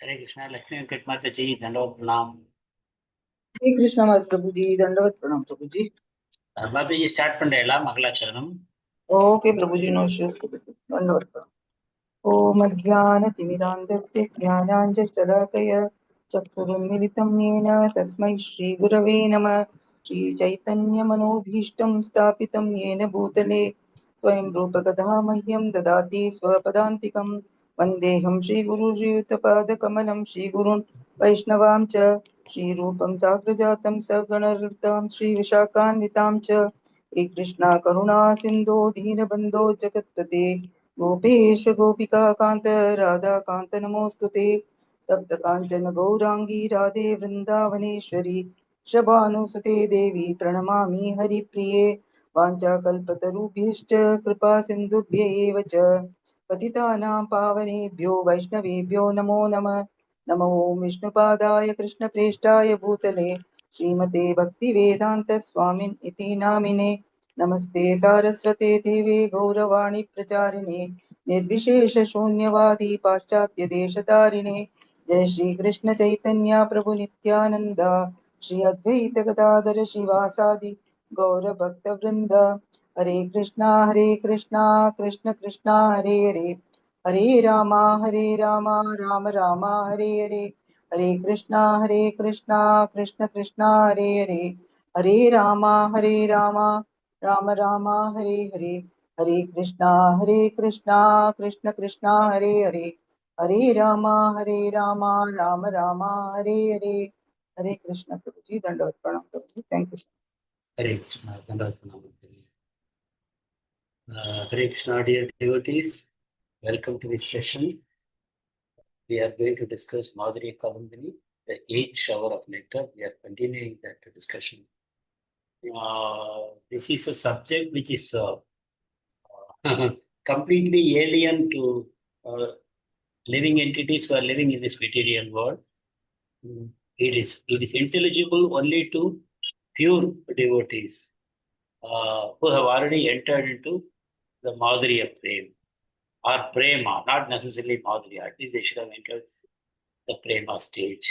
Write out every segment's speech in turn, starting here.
हरे कृष्णा लक्ष्मी वेंकट माता जी दंडवत प्रणाम। श्री कृष्ण मत प्रभु जी दंडवत प्रणाम प्रभु जी। माता जी स्टार्ट பண்றேளா மங்களாச்சரணம். ओके प्रभु जी नो इश्यूज दंडवत प्रणाम। ओम अज्ञानतिमिरान्धस्य ज्ञानाञ्जनशलाकय चक्षुरुन्मिलितं येन तस्मै श्रीगुरवे नमः। श्रीचैतन्यमनोभीष्टं स्थापितं येन भूतले स्वयं रूपकथा मह्यं ददाति स्वपदान्तिकं। वन्देऽहं श्रीगुरुश्रीयुतपादकमलं श्रीगुरून् वैष्णवां च श्रीरूपं साग्रजातं सगणहृतां श्रीविशाखान्वितां च। हे कृष्णा करुणा सिन्धो दीनबन्धो जगत्पते गोपेश गोपिका कान्त राधा कान्त नमोऽस्तु ते। तप्त काञ्चन गौराङ्गी राधे वृन्दावनेश्वरी शबानुसुते देवी प्रणमामि हरिप्रिये। वाञ्छाकल्पतरुभ्यश्च कृपा सिन्धुभ्य एव च पतितानां पावनेभ्यो वैष्णवेभ्यो नमो नमः। नमो विष्णुपादाय कृष्णप्रेष्ठाय भूतले श्रीमते भक्तिवेदान्त स्वामिन् इति नामिने। नमस्ते सारस्वते देवे गौरवाणी प्रचारिणे निर्विशेष शून्यवादी पाश्चात्य देशतारिणे। जय श्री कृष्ण चैतन्य प्रभु नित्यानंद श्री अद्वैत गदाधर शिवासादि गौर भक्त वृंद। हरे कृष्णा कृष्ण कृष्णा हरे हरे हरे रामा राम रामा हरे हरे। हरे कृष्णा कृष्ण कृष्णा हरे हरे हरे रामा राम रामा हरे हरे। हरे कृष्णा कृष्ण कृष्णा हरे हरे हरे रामा राम रामा हरे हरे। हरे कृष्ण प्रभु जी दंडवत प्रणाम प्रभु जी। Thank you. हरे कृष्णा दंडवत प्रणाम. Hare Krishna, dear devotees, welcome to this session. We are going to discuss Madhurya Kadambini, the 8th shower of nectar. We are continuing that discussion. This is a subject which is completely alien to uh, living entities who are living in this material world. It is intelligible only to pure devotees who have already entered into the Madhurya Prema or Prema, not necessarily Madhurya. At least they should have entered the Prema stage.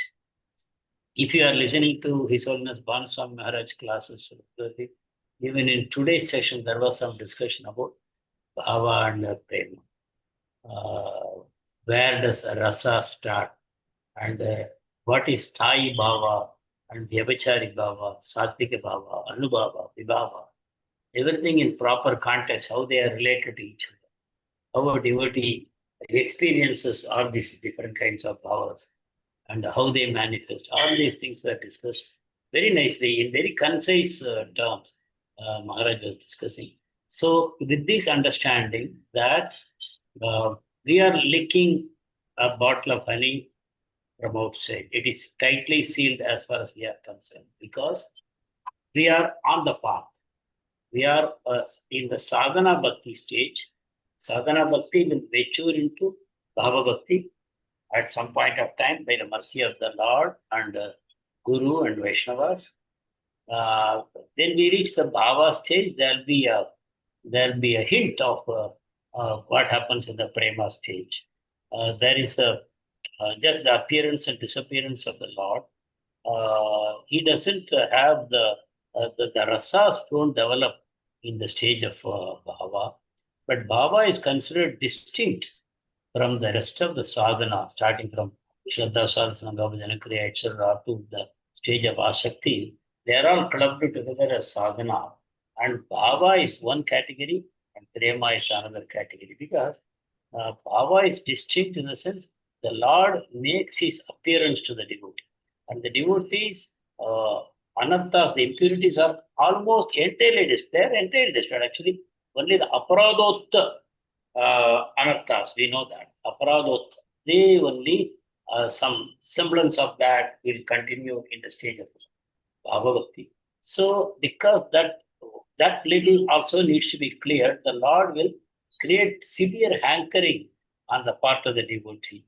If you are listening to His Holiness Banswami Maharaj classes, even in today's session, there was some discussion about Bhava and Prema. Where does rasa start? And what is Thai Bhava and Vyabhachari Bhava, Satvika Bhava, Anubhava, Vibhava? Everything in proper context, how they are related to each other. How a devotee experiences all these different kinds of powers and how they manifest. All these things were discussed very nicely in very concise terms. Maharaj was discussing. So, with this understanding that uh, we are licking a bottle of honey from outside, it is tightly sealed as far as we are concerned because we are on the path. We are in the sadhana bhakti stage. Sadhana bhakti will mature into bhava bhakti at some point of time by the mercy of the Lord and Guru and Vaishnavas. Then we reach the bhava stage. There'll be a hint of what happens in the prema stage. There is just the appearance and disappearance of the Lord. He doesn't have the rasas don't develop in the stage of bhava, but bhava is considered distinct from the rest of the sadhana, starting from Shraddha, Sadhana, Bhajana, Kriya, etc., to the stage of Ashakti. They are all clubbed together as sadhana. And bhava is one category and prema is another category because bhava is distinct in the sense the Lord makes his appearance to the devotee. And the devotees, anarthas, the impurities are almost entirely destroyed. They are entirely destroyed. Actually, only the aparadhotta anarthas, we know that. Aparadhotta, they only, some semblance of that will continue in the stage of bhava-bhakti. So, because that little also needs to be cleared, the Lord will create severe hankering on the part of the devotee.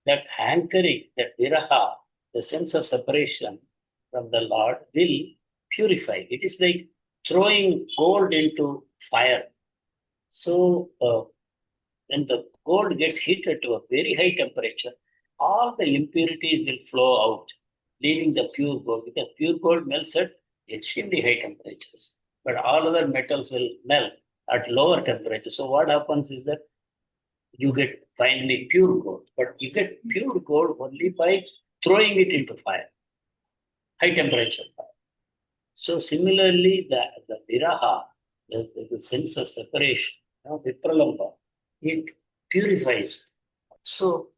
That hankering, that viraha, the sense of separation from the Lord will purify. It is like throwing gold into fire. So when the gold gets heated to a very high temperature, all the impurities will flow out, leaving the pure gold, because pure gold melts at extremely high temperatures. But all other metals will melt at lower temperatures. So what happens is that you get finally pure gold, but you get pure gold only by throwing it into fire, high temperature fire. So similarly, the viraha, the sense of separation, vipralamba, it purifies. So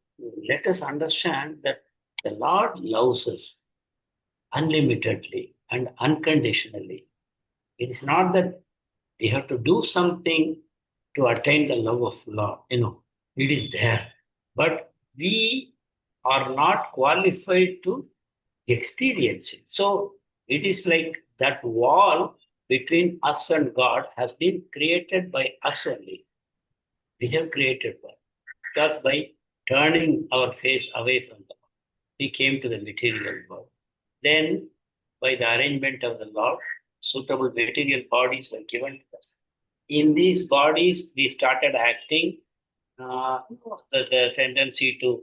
let us understand that the Lord loves us unlimitedly and unconditionally. It is not that we have to do something to attain the love of Lord. It is there. But we are not qualified to experience it. So it is like that wall between us and God has been created by us only. We have created one. Just by turning our face away from God, we came to the material world. Then, by the arrangement of the Lord, suitable material bodies were given to us. In these bodies, we started acting the tendency to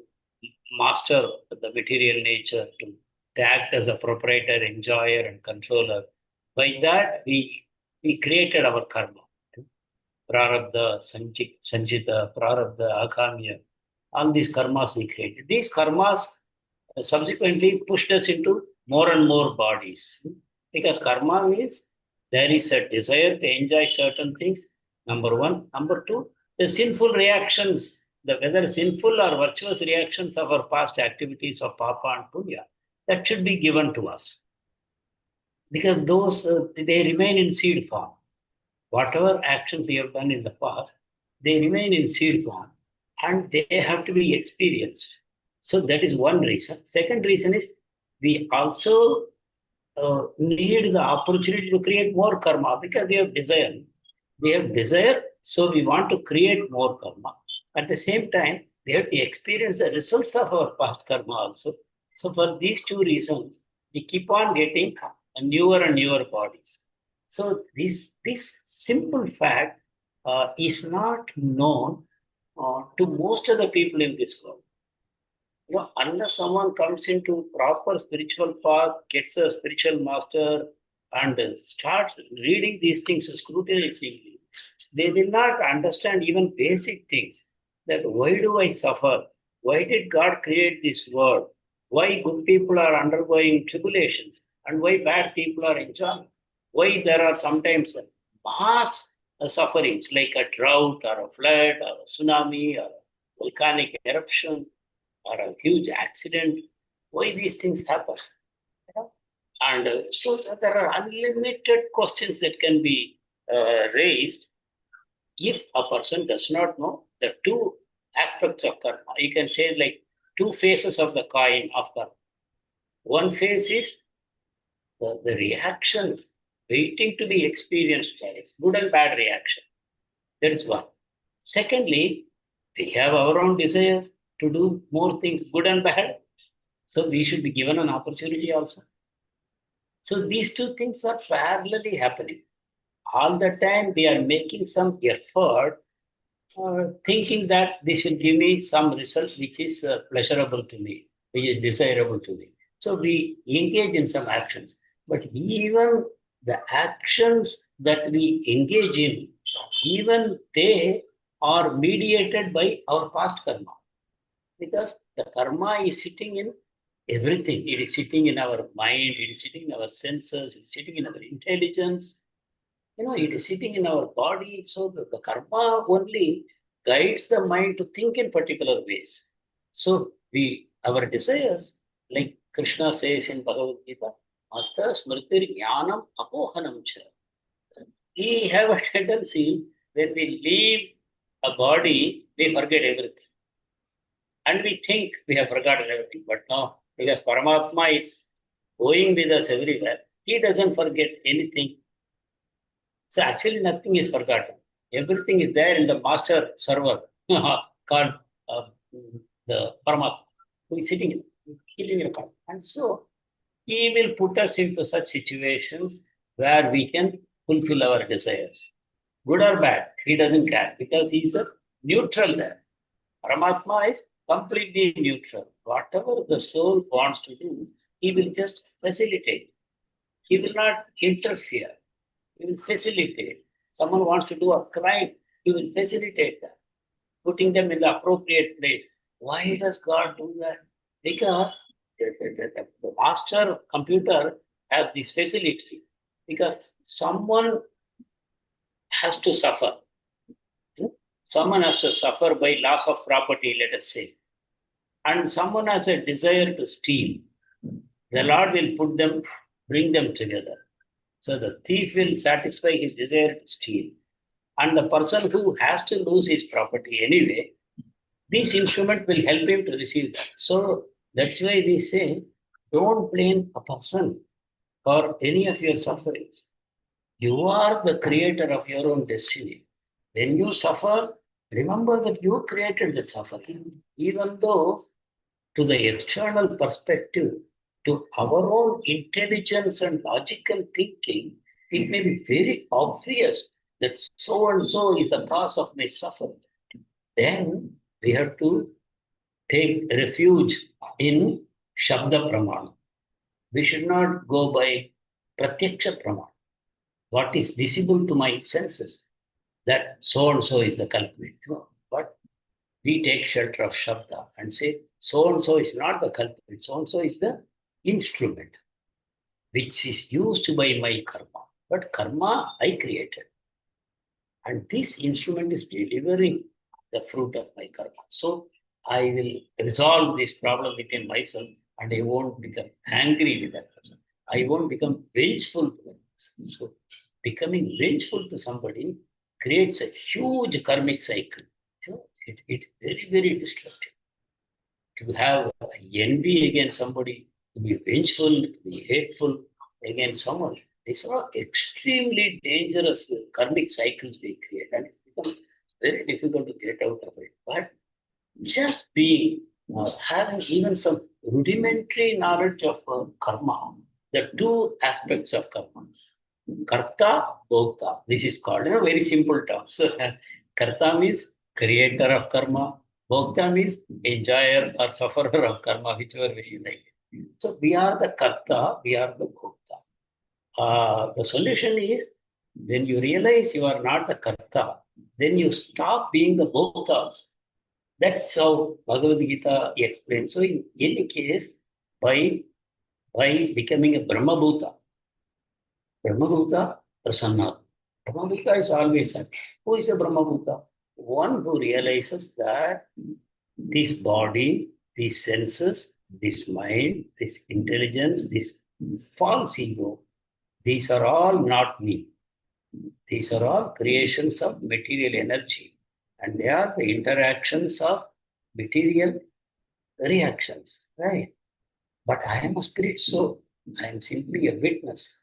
master the material nature, to act as a proprietor, enjoyer, and controller. By that, we created our karma. Prarabdha, Sanchita, Prarabdha, Akamya, all these karmas we created. These karmas subsequently pushed us into more and more bodies. Because karma means there is a desire to enjoy certain things, number one. Number two, the sinful reactions, whether sinful or virtuous reactions of our past activities of papa and punya, that should be given to us. Because those, they remain in seed form. Whatever actions we have done in the past, they remain in seed form and they have to be experienced. So that is one reason. Second reason is we also need the opportunity to create more karma because we have desire. We have desire, so we want to create more karma. At the same time, we have to experience the results of our past karma also. So for these two reasons, we keep on getting newer and newer bodies. So this simple fact is not known to most of the people in this world. Unless someone comes into proper spiritual path, gets a spiritual master, and starts reading these things scrutinizingly, they will not understand even basic things. That why do I suffer? Why did God create this world? Why good people are undergoing tribulations and why bad people are enjoying? Why there are sometimes mass sufferings like a drought or a flood or a tsunami or a volcanic eruption or a huge accident? Why these things happen? And so there are unlimited questions that can be raised if a person does not know the two aspects of karma. You can say like two faces of the coin of karma. One face is the reactions waiting to be experienced by us, good and bad reaction. That is one. Secondly, we have our own desires to do more things, good and bad. So we should be given an opportunity also. So these two things are parallelly happening. All the time we are making some effort, thinking that this will give me some result which is pleasurable to me, which is desirable to me. So we engage in some actions. But even the actions that we engage in, even they are mediated by our past karma. Because the karma is sitting in everything. It is sitting in our mind, it is sitting in our senses, it is sitting in our intelligence. It is sitting in our body. So the karma only guides the mind to think in particular ways. So our desires, like Krishna says in Bhagavad Gita, Atha Smritir Jnanam Apohanam Cha. We have a tendency when we leave a body, we forget everything. And we think we have forgotten everything. But no, because Paramatma is going with us everywhere, he doesn't forget anything. So actually nothing is forgotten. Everything is there in the master server called the Paramatma, who is sitting in, keeping record. And so he will put us into such situations where we can fulfill our desires. Good or bad, he doesn't care because he is a neutral there. Paramatma is completely neutral. Whatever the soul wants to do, he will just facilitate. He will not interfere. He will facilitate. Someone wants to do a crime, he will facilitate that, putting them in the appropriate place. Why does God do that? Because the master computer has this facility. Because someone has to suffer. Someone has to suffer by loss of property, let us say. And someone has a desire to steal. The Lord will put them, bring them together. So the thief will satisfy his desire to steal. And the person who has to lose his property anyway, this instrument will help him to receive that. So that's why we say, don't blame a person for any of your sufferings. You are the creator of your own destiny. When you suffer, remember that you created that suffering. Even though to the external perspective, to our own intelligence and logical thinking, it may be very obvious that so and so is the cause of my suffering. Then we have to take refuge in Shabda Pramana. We should not go by Pratyaksha Pramana. What is visible to my senses, that so and so is the culprit. No, but we take shelter of Shabda and say, so and so is not the culprit, so and so is the instrument which is used by my karma. But karma I created. And this instrument is delivering the fruit of my karma. So I will resolve this problem within myself and I won't become angry with that person. I won't become vengeful to that person. So becoming vengeful to somebody creates a huge karmic cycle. It's very, very destructive. To have envy against somebody, to be vengeful, to be hateful against someone, these are extremely dangerous karmic cycles they create, and it becomes very difficult to get out of it. But just being, having even some rudimentary knowledge of karma, the two aspects of karma, karta, bhokta, this is called in a very simple terms. Karta means creator of karma, bhokta means enjoyer or sufferer of karma, whichever way you like. So we are the karta, we are the bhokta. The solution is when you realize you are not the karta, then you stop being the bhoktas. That's how Bhagavad Gita explains. So in any case, by becoming a Brahmabhuta, Prasanna. Brahmabhuta is always happy. Who is a Brahmabhuta? One who realizes that this body, these senses, this mind, this intelligence, this false ego, these are all not me. These are all creations of material energy. And they are the interactions of material reactions, right? But I am a spirit soul. I am simply a witness.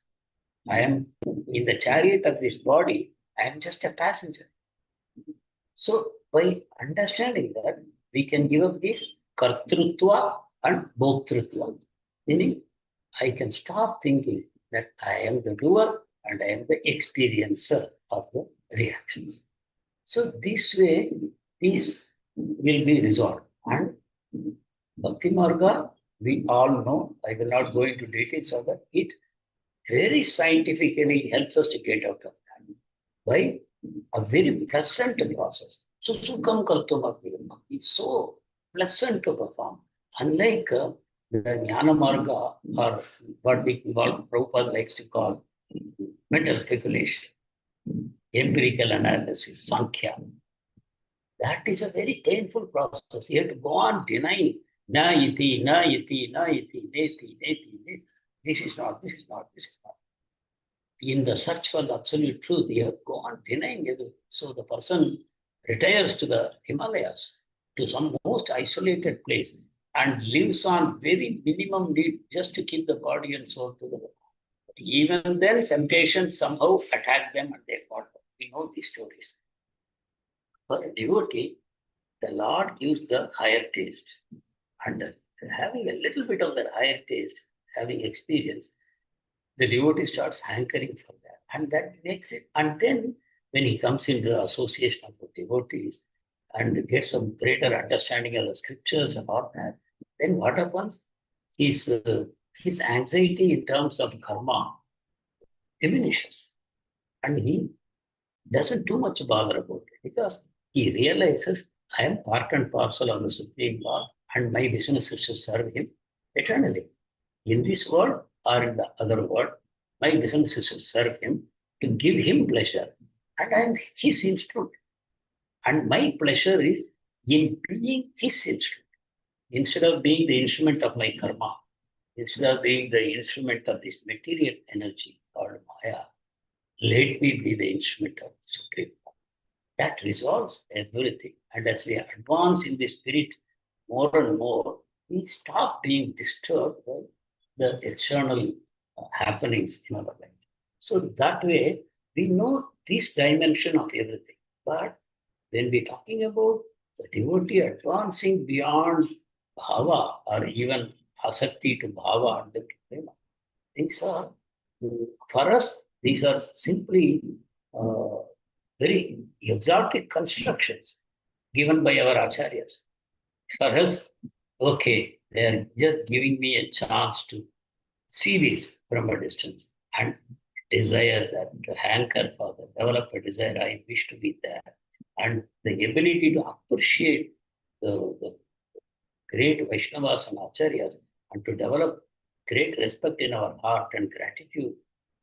I am in the chariot of this body. I am just a passenger. So by understanding that, we can give up this kartrutva and bhoktrutva. Meaning, I can stop thinking that I am the doer and I am the experiencer of the reactions. So this way, this will be resolved. And Bhakti Marga, we all know, I will not go into details of that, it very scientifically helps us to get out of that by a very pleasant process. So Sukham Kartum Bhakti is so pleasant to perform. Unlike the Jnana Marga, or what Prabhupada likes to call mental speculation, empirical analysis, Sankhya. That is a very painful process. You have to go on denying, na iti, na iti, na iti, neti, neti, neti. This is not, this is not, this is not. In the search for the absolute truth, you have to go on denying it. So the person retires to the Himalayas, to some most isolated place, and lives on very minimum need just to keep the body and soul together. But even then, temptations somehow attack them and they fall. We know these stories. For a devotee, the Lord gives the higher taste. And having a little bit of that higher taste, having experience, the devotee starts hankering for that. And that makes it. And then when he comes into the association of the devotees, and get some greater understanding of the scriptures and all that, then what happens? His anxiety in terms of karma diminishes, and he doesn't too much bother about it because he realizes I am part and parcel of the Supreme Lord, and my business is to serve Him eternally. In this world or in the other world, my business is to serve Him, to give Him pleasure, and I am His instrument. And my pleasure is in being His instrument. Instead of being the instrument of my karma, instead of being the instrument of this material energy called Maya, let me be the instrument of the Supreme Lord. That resolves everything. And as we advance in the spirit more and more, we stop being disturbed by the external happenings in our life. So that way, we know this dimension of everything. But when we're talking about the devotee advancing beyond bhava or even asakti to bhava and then to prema, things are, for us, these are simply uh, very exotic constructions given by our acharyas. For us, okay, they are just giving me a chance to see this from a distance and desire that, to hanker for that, develop a desire, I wish to be there. And the ability to appreciate the great Vaishnavas and Acharyas and to develop great respect in our heart and gratitude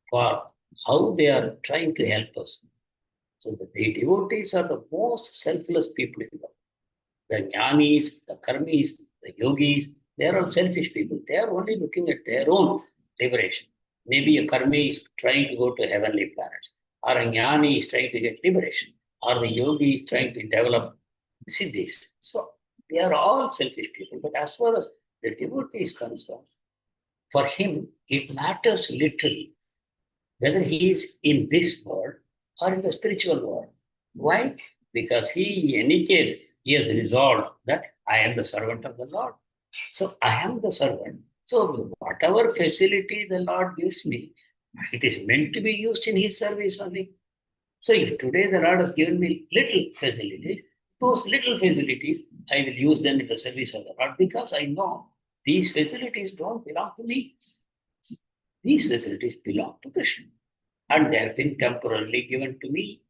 for how they are trying to help us. So the devotees are the most selfless people in the world. The jnanis, the karmis, the yogis, they are all selfish people. They are only looking at their own liberation. Maybe a karmi is trying to go to heavenly planets, or a jnani is trying to get liberation, or the yogi is trying to develop siddhis. So they are all selfish people. But as far as the devotee is concerned, for him, it matters little whether he is in this world or in the spiritual world. Why? Because he, in any case, he has resolved that I am the servant of the Lord. So I am the servant. So whatever facility the Lord gives me, it is meant to be used in His service only. So if today the Lord has given me little facilities, those little facilities, I will use them in the service of the Lord because I know these facilities don't belong to me. These facilities belong to Krishna and they have been temporarily given to me.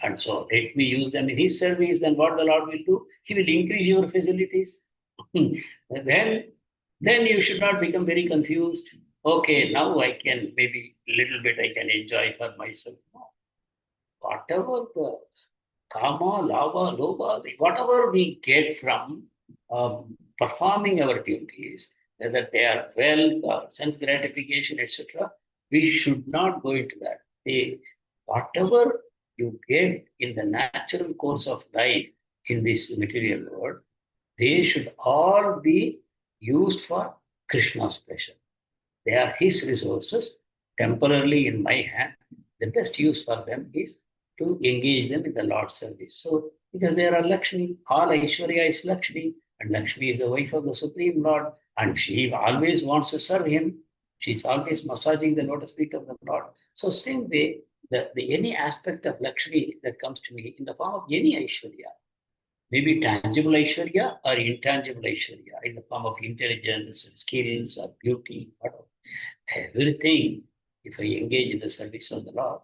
And so let me use them in His service. Then what the Lord will do? He will increase your facilities. then you should not become very confused. Okay, now I can maybe little bit I can enjoy for myself. No. Whatever the kama, lava, lobha, whatever we get from performing our duties, whether they are wealth or sense gratification, etc., we should not go into that. Whatever you get in the natural course of life in this material world, they should all be used for Krishna's pleasure. They are His resources temporarily in my hand. The best use for them is to engage them in the Lord's service. So, because they are Lakshmi, all Aishwarya is Lakshmi, and Lakshmi is the wife of the Supreme Lord, and she always wants to serve Him. She's always massaging the lotus feet of the Lord. So, same way, any aspect of Lakshmi that comes to me in the form of any Aishwarya, maybe tangible Aishwarya or intangible Aishwarya in the form of intelligence, skills, or beauty, whatever. Everything, if I engage in the service of the Lord,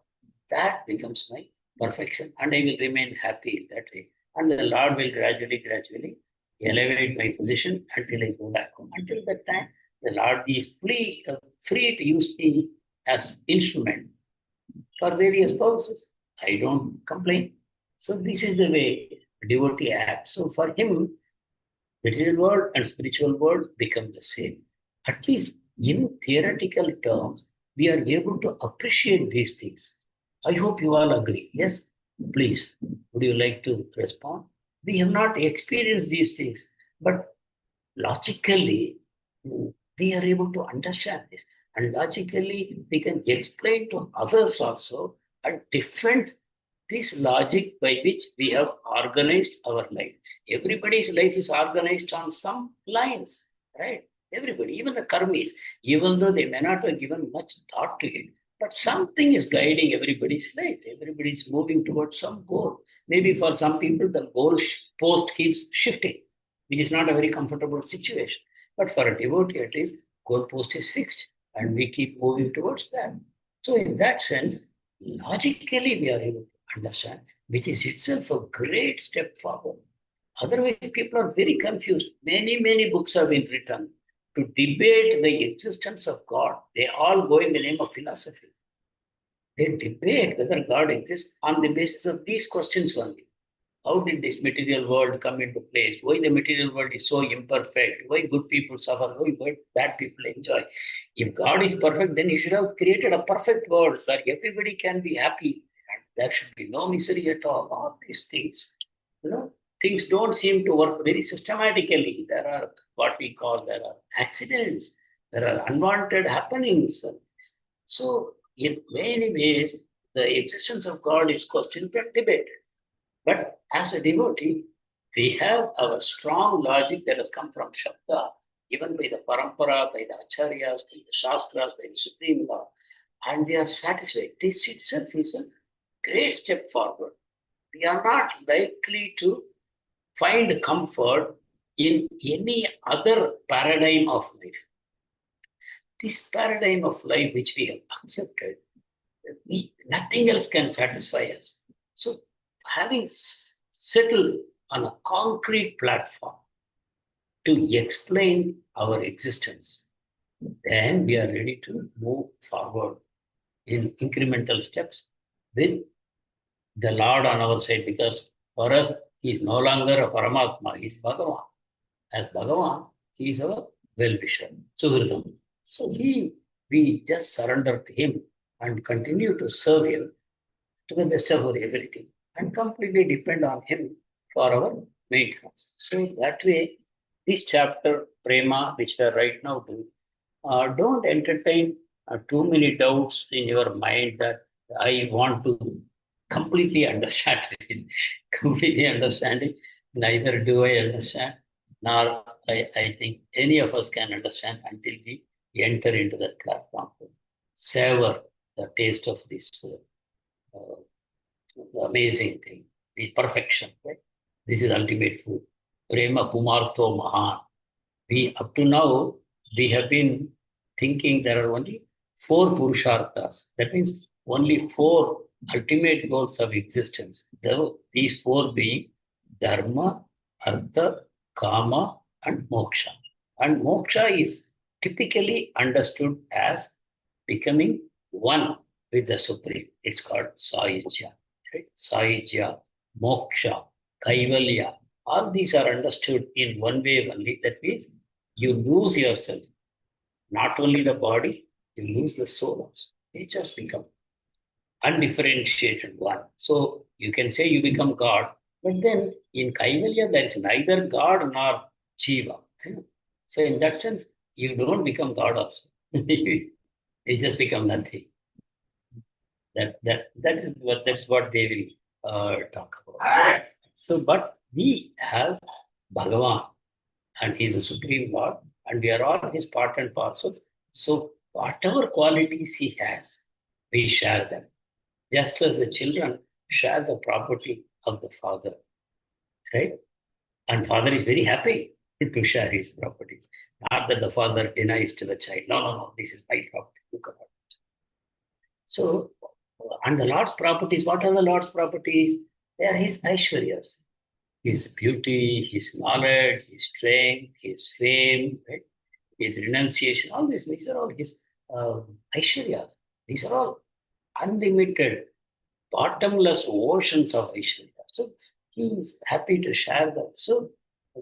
that becomes my perfection and I will remain happy in that way. And the Lord will gradually elevate my position until I go back home. Until that time, the Lord is free to use me as instrument for various purposes. I don't complain. So this is the way a devotee acts. So for him, material world and spiritual world become the same. At least in theoretical terms, we are able to appreciate these things. I hope you all agree. Yes, please. Would you like to respond? We have not experienced these things, but logically, we are able to understand this. And logically, we can explain to others also a different this logic by which we have organized our life. Everybody's life is organized on some lines, right? Everybody, even the karmis, even though they may not have given much thought to it, but something is guiding everybody's life. Everybody is moving towards some goal. Maybe for some people, the post keeps shifting, which is not a very comfortable situation. But for a devotee, at least, goalpost is fixed and we keep moving towards that. So, in that sense, logically, we are able to understand, which is itself a great step forward. Otherwise, people are very confused. Many, many books have been written to debate the existence of God. They all go in the name of philosophy. They debate whether God exists on the basis of these questions only. How did this material world come into place? Why the material world is so imperfect? Why good people suffer? Why bad people enjoy? If God is perfect, then He should have created a perfect world where everybody can be happy and there should be no misery at all. All these things, things don't seem to work very systematically. There are there are accidents, there are unwanted happenings. So, in many ways, the existence of God is questioned and debated. But as a devotee, we have our strong logic that has come from Shabda, given by the Parampara, by the Acharyas, by the Shastras, by the Supreme Law, and we are satisfied. This itself is a great step forward. We are not likely to find comfort in any other paradigm of life. This paradigm of life which we have accepted, nothing else can satisfy us. So, having settled on a concrete platform to explain our existence, then we are ready to move forward in incremental steps with the Lord on our side, because for us, He is no longer a Paramatma, He is Bhagavan. As Bhagavan, He is our well-wisher, Suhridam. So we just surrender to Him and continue to serve Him to the best of our ability and completely depend on Him for our maintenance. So that way, this chapter, Prema, which we are right now doing, don't entertain too many doubts in your mind that I want to completely understand it. Completely understanding, neither do I understand, nor I think any of us can understand until we enter into that platform to savor the taste of this amazing thing, the perfection, right? This is ultimate food. Prema Pumartho Mahan. Up to now, we have been thinking there are only four Purusharthas. That means only four ultimate goals of existence. These four being Dharma, Artha, Kama, and Moksha. And Moksha is typically understood as becoming one with the Supreme. It's called Sahyajya. Right? Sahyajya, Moksha, Kaivalya. All these are understood in one way only. That means you lose yourself. Not only the body, you lose the soul also. You just become undifferentiated one. So you can say you become God, but then in Kaivalya, there is neither God nor Jiva. So in that sense, you don't become God also. You just become nothing. That's what they will talk about. So, but we have Bhagavan, and He is a supreme Lord, and we are all His part and parcels. So, whatever qualities He has, we share them, just as the children share the property of the father, right? And father is very happy to share his properties. Not that the father denies to the child, no, this is my property. Look about it. So, and the Lord's properties, what are the Lord's properties? They are His Aishwaryas, His beauty, His knowledge, His strength, His fame, right? His renunciation, all these are all His Aishwaryas. These are all unlimited, bottomless oceans of Aishwarya. So He is happy to share that. So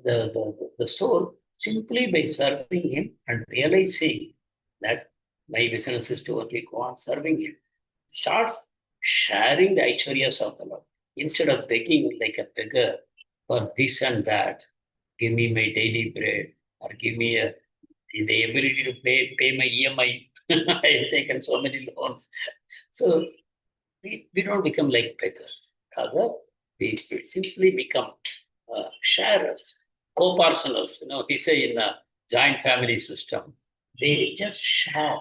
the soul, simply by serving Him and realizing that my business is to only go on serving Him, starts sharing the Aishwaryas of the Lord. Instead of begging like a beggar for this and that, give me my daily bread, or give me the ability to pay my EMI. I have taken so many loans. So we don't become like beggars. Rather, we simply become sharers, co-parcelers. We say in a joint family system, they just share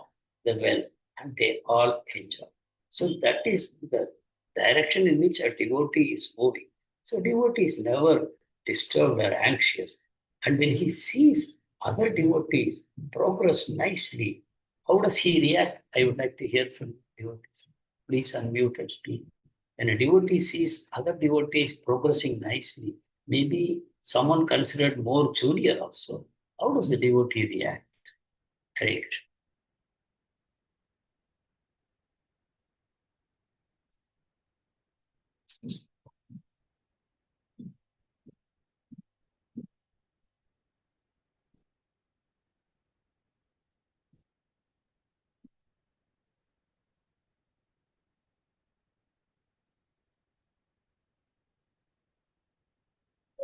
the wealth and they all enjoy. So that is the direction in which a devotee is moving. So devotee is never disturbed or anxious. And when he sees other devotees progress nicely, how does he react? I would like to hear from devotees. Please unmute and speak. When a devotee sees other devotees progressing nicely, maybe someone considered more junior also, how does the devotee react? Hare Krishna.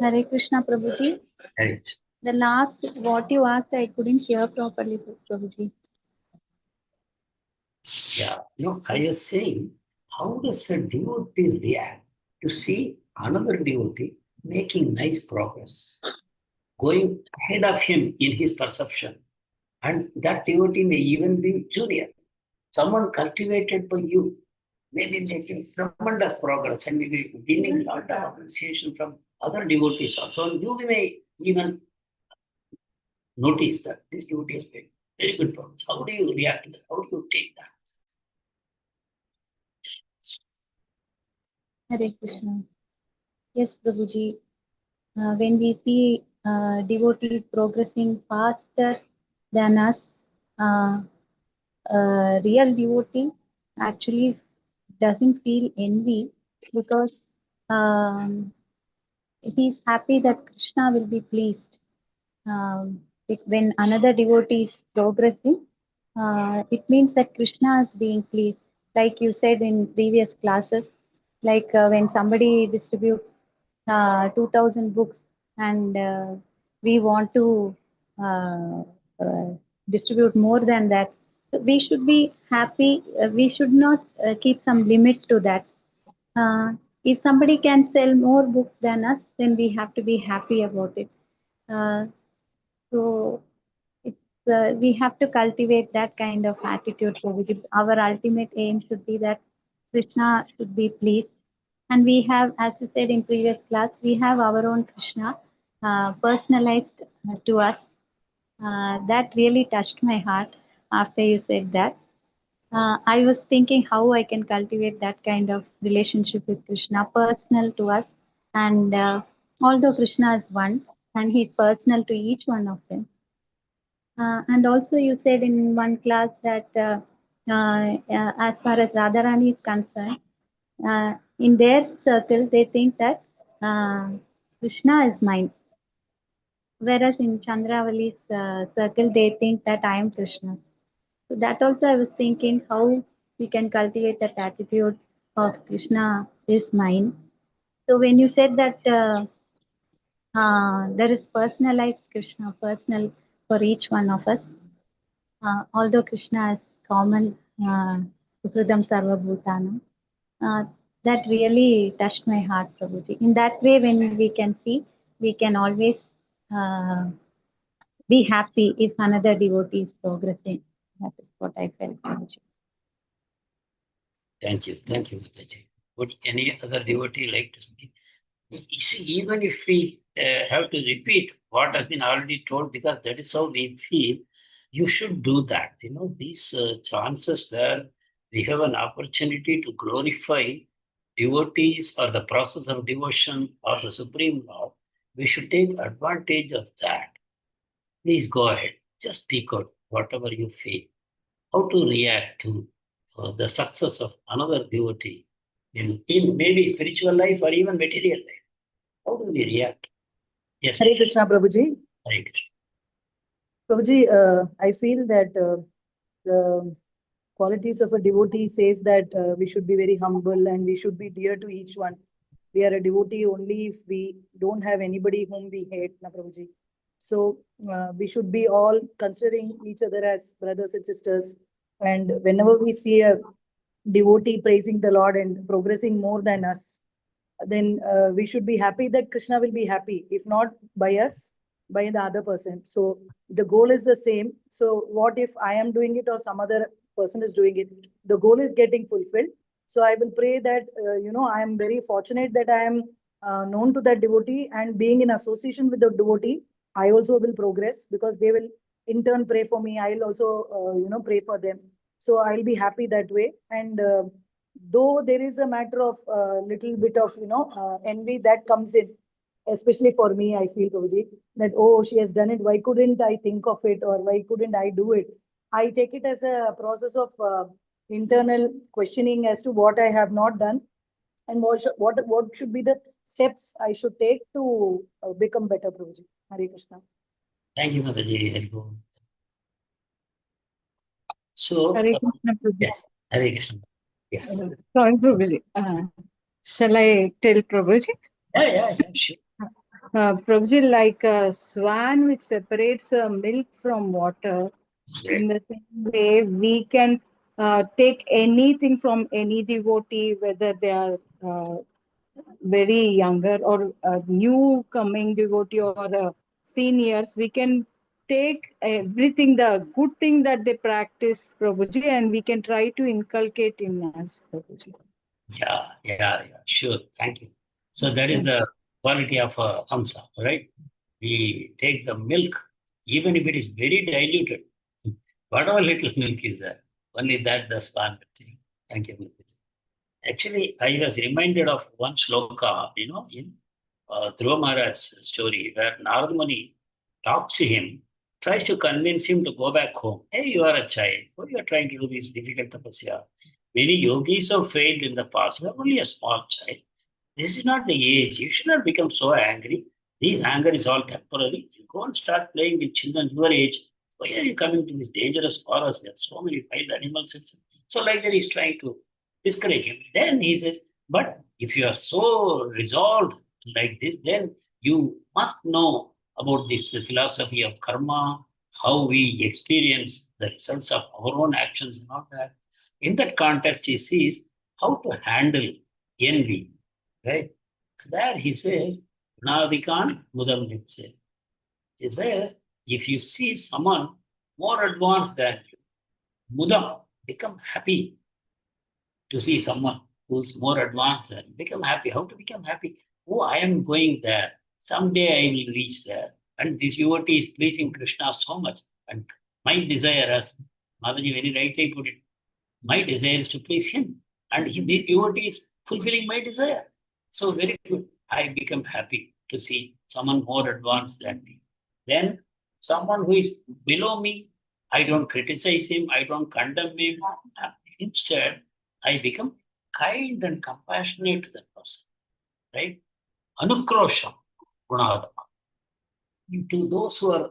Hare Krishna, Prabhuji. Hare Krishna. The last, what you asked, I couldn't hear properly, Prabhuji. Yeah, I was saying, how does a devotee react to see another devotee making nice progress, going ahead of him in his perception? And that devotee may even be junior, someone cultivated by you, maybe making tremendous progress and maybe gaining a lot of appreciation from other devotees also. And you may even notice that this devotee has made very good progress. How do you react to that? How do you take that? Hare Krishna. Yes, Prabhuji. When we see devotees progressing faster than us, uh, real devotee actually doesn't feel envy because he's happy that Krishna will be pleased. When another devotee is progressing, it means that Krishna is being pleased. Like you said in previous classes, like when somebody distributes 2000 books and we want to uh, uh, distribute more than that, so we should be happy. We should not keep some limit to that. If somebody can sell more books than us, then we have to be happy about it. Uh, so we have to cultivate that kind of attitude. So our ultimate aim should be that Krishna should be pleased. And we have, as you said in previous class, we have our own Krishna personalized to us. That really touched my heart after you said that. I was thinking how I can cultivate that kind of relationship with Krishna, personal to us. And although Krishna is one, and he's personal to each one of them. And also, you said in one class that as far as Radharani is concerned, in their circle, they think that Krishna is mine. Whereas in Chandravali's circle, they think that I am Krishna. So that also I was thinking how we can cultivate that attitude of Krishna is mine. So when you said that there is personalized Krishna, personal for each one of us, although Krishna is common, Sukridam Sarva Bhutanam, uh, that really touched my heart, Prabhuji. In that way, when we can see, we can always uh, be happy if another devotee is progressing. That is what I felt, Prabhuji. Thank you. Thank you, Mataji. Would any other devotee like to speak? You see, even if we have to repeat what has been already told, because that is how we feel, you should do that. These chances where we have an opportunity to glorify devotees or the process of devotion or the Supreme Lord, we should take advantage of that. Please go ahead. Just speak out whatever you feel. How to react to the success of another devotee in maybe spiritual life or even material life. How do we react? Yes. Hare Krishna, Prabhuji. Hare Krishna. Prabhuji, I feel that the qualities of a devotee says that we should be very humble and we should be dear to each one. We are a devotee only if we don't have anybody whom we hate, na Prabhuji. So we should be all considering each other as brothers and sisters. And whenever we see a devotee praising the Lord and progressing more than us, then we should be happy that Krishna will be happy, if not by us, by the other person. So the goal is the same. So what if I am doing it or some other person is doing it? The goal is getting fulfilled. So I will pray that, I am very fortunate that I am known to that devotee and being in association with the devotee, I also will progress because they will in turn pray for me. I'll also, pray for them. So I'll be happy that way. And though there is a matter of little bit of, envy that comes in, especially for me, I feel, Prabhuji, that, oh, she has done it. Why couldn't I think of it? Or why couldn't I do it? I take it as a process of internal questioning as to what I have not done and what should be the steps I should take to become better, Prabhuji. Hare Krishna. Thank you, Mataji. Hari Om. So, Hare Krishna, Prabhuji. yes, Hare Krishna. Yes. Sorry, Prabhuji. Shall I tell Prabhuji? Yeah, sure. Prabhuji, like a swan which separates milk from water, in the same way, we can take anything from any devotee, whether they are very younger or a new coming devotee or seniors. We can take everything, the good thing that they practice, Prabhuji, and we can try to inculcate in us, Prabhuji. Yeah, sure. Thank you. So that is the quality of Hamsa, right? We take the milk, even if it is very diluted, whatever little milk is there, only that the swan will take. Thank you, Mataji. Actually, I was reminded of one shloka, in Dhruva Maharaj's story, where Narad Muni talks to him, tries to convince him to go back home. Hey, you are a child. Why you are trying to do this difficult tapasya? Many yogis have failed in the past. You are only a small child. This is not the age. You should not become so angry. This anger is all temporary. You go and start playing with children your age. Why are you coming to this dangerous forest? There are so many wild animals. So like that, he's trying to discourage him. Then he says, but if you are so resolved like this, then you must know about this philosophy of karma, how we experience the results of our own actions and all that. In that context, he sees how to handle envy, right? There he says, Nadikan Mudam Lipse. He says, if you see someone more advanced than you, Mudam, become happy to see someone who's more advanced than you. Become happy. How to become happy? Oh, I am going there. Someday I will reach there. And this devotee is pleasing Krishna so much. And my desire, as Mataji very rightly put it, my desire is to please him. And this devotee is fulfilling my desire. So very good. I become happy to see someone more advanced than me. Then someone who is below me, I don't criticize him, I don't condemn him. Instead, I become kind and compassionate to that person. Right? Anukrosham, Gunadama. To those who are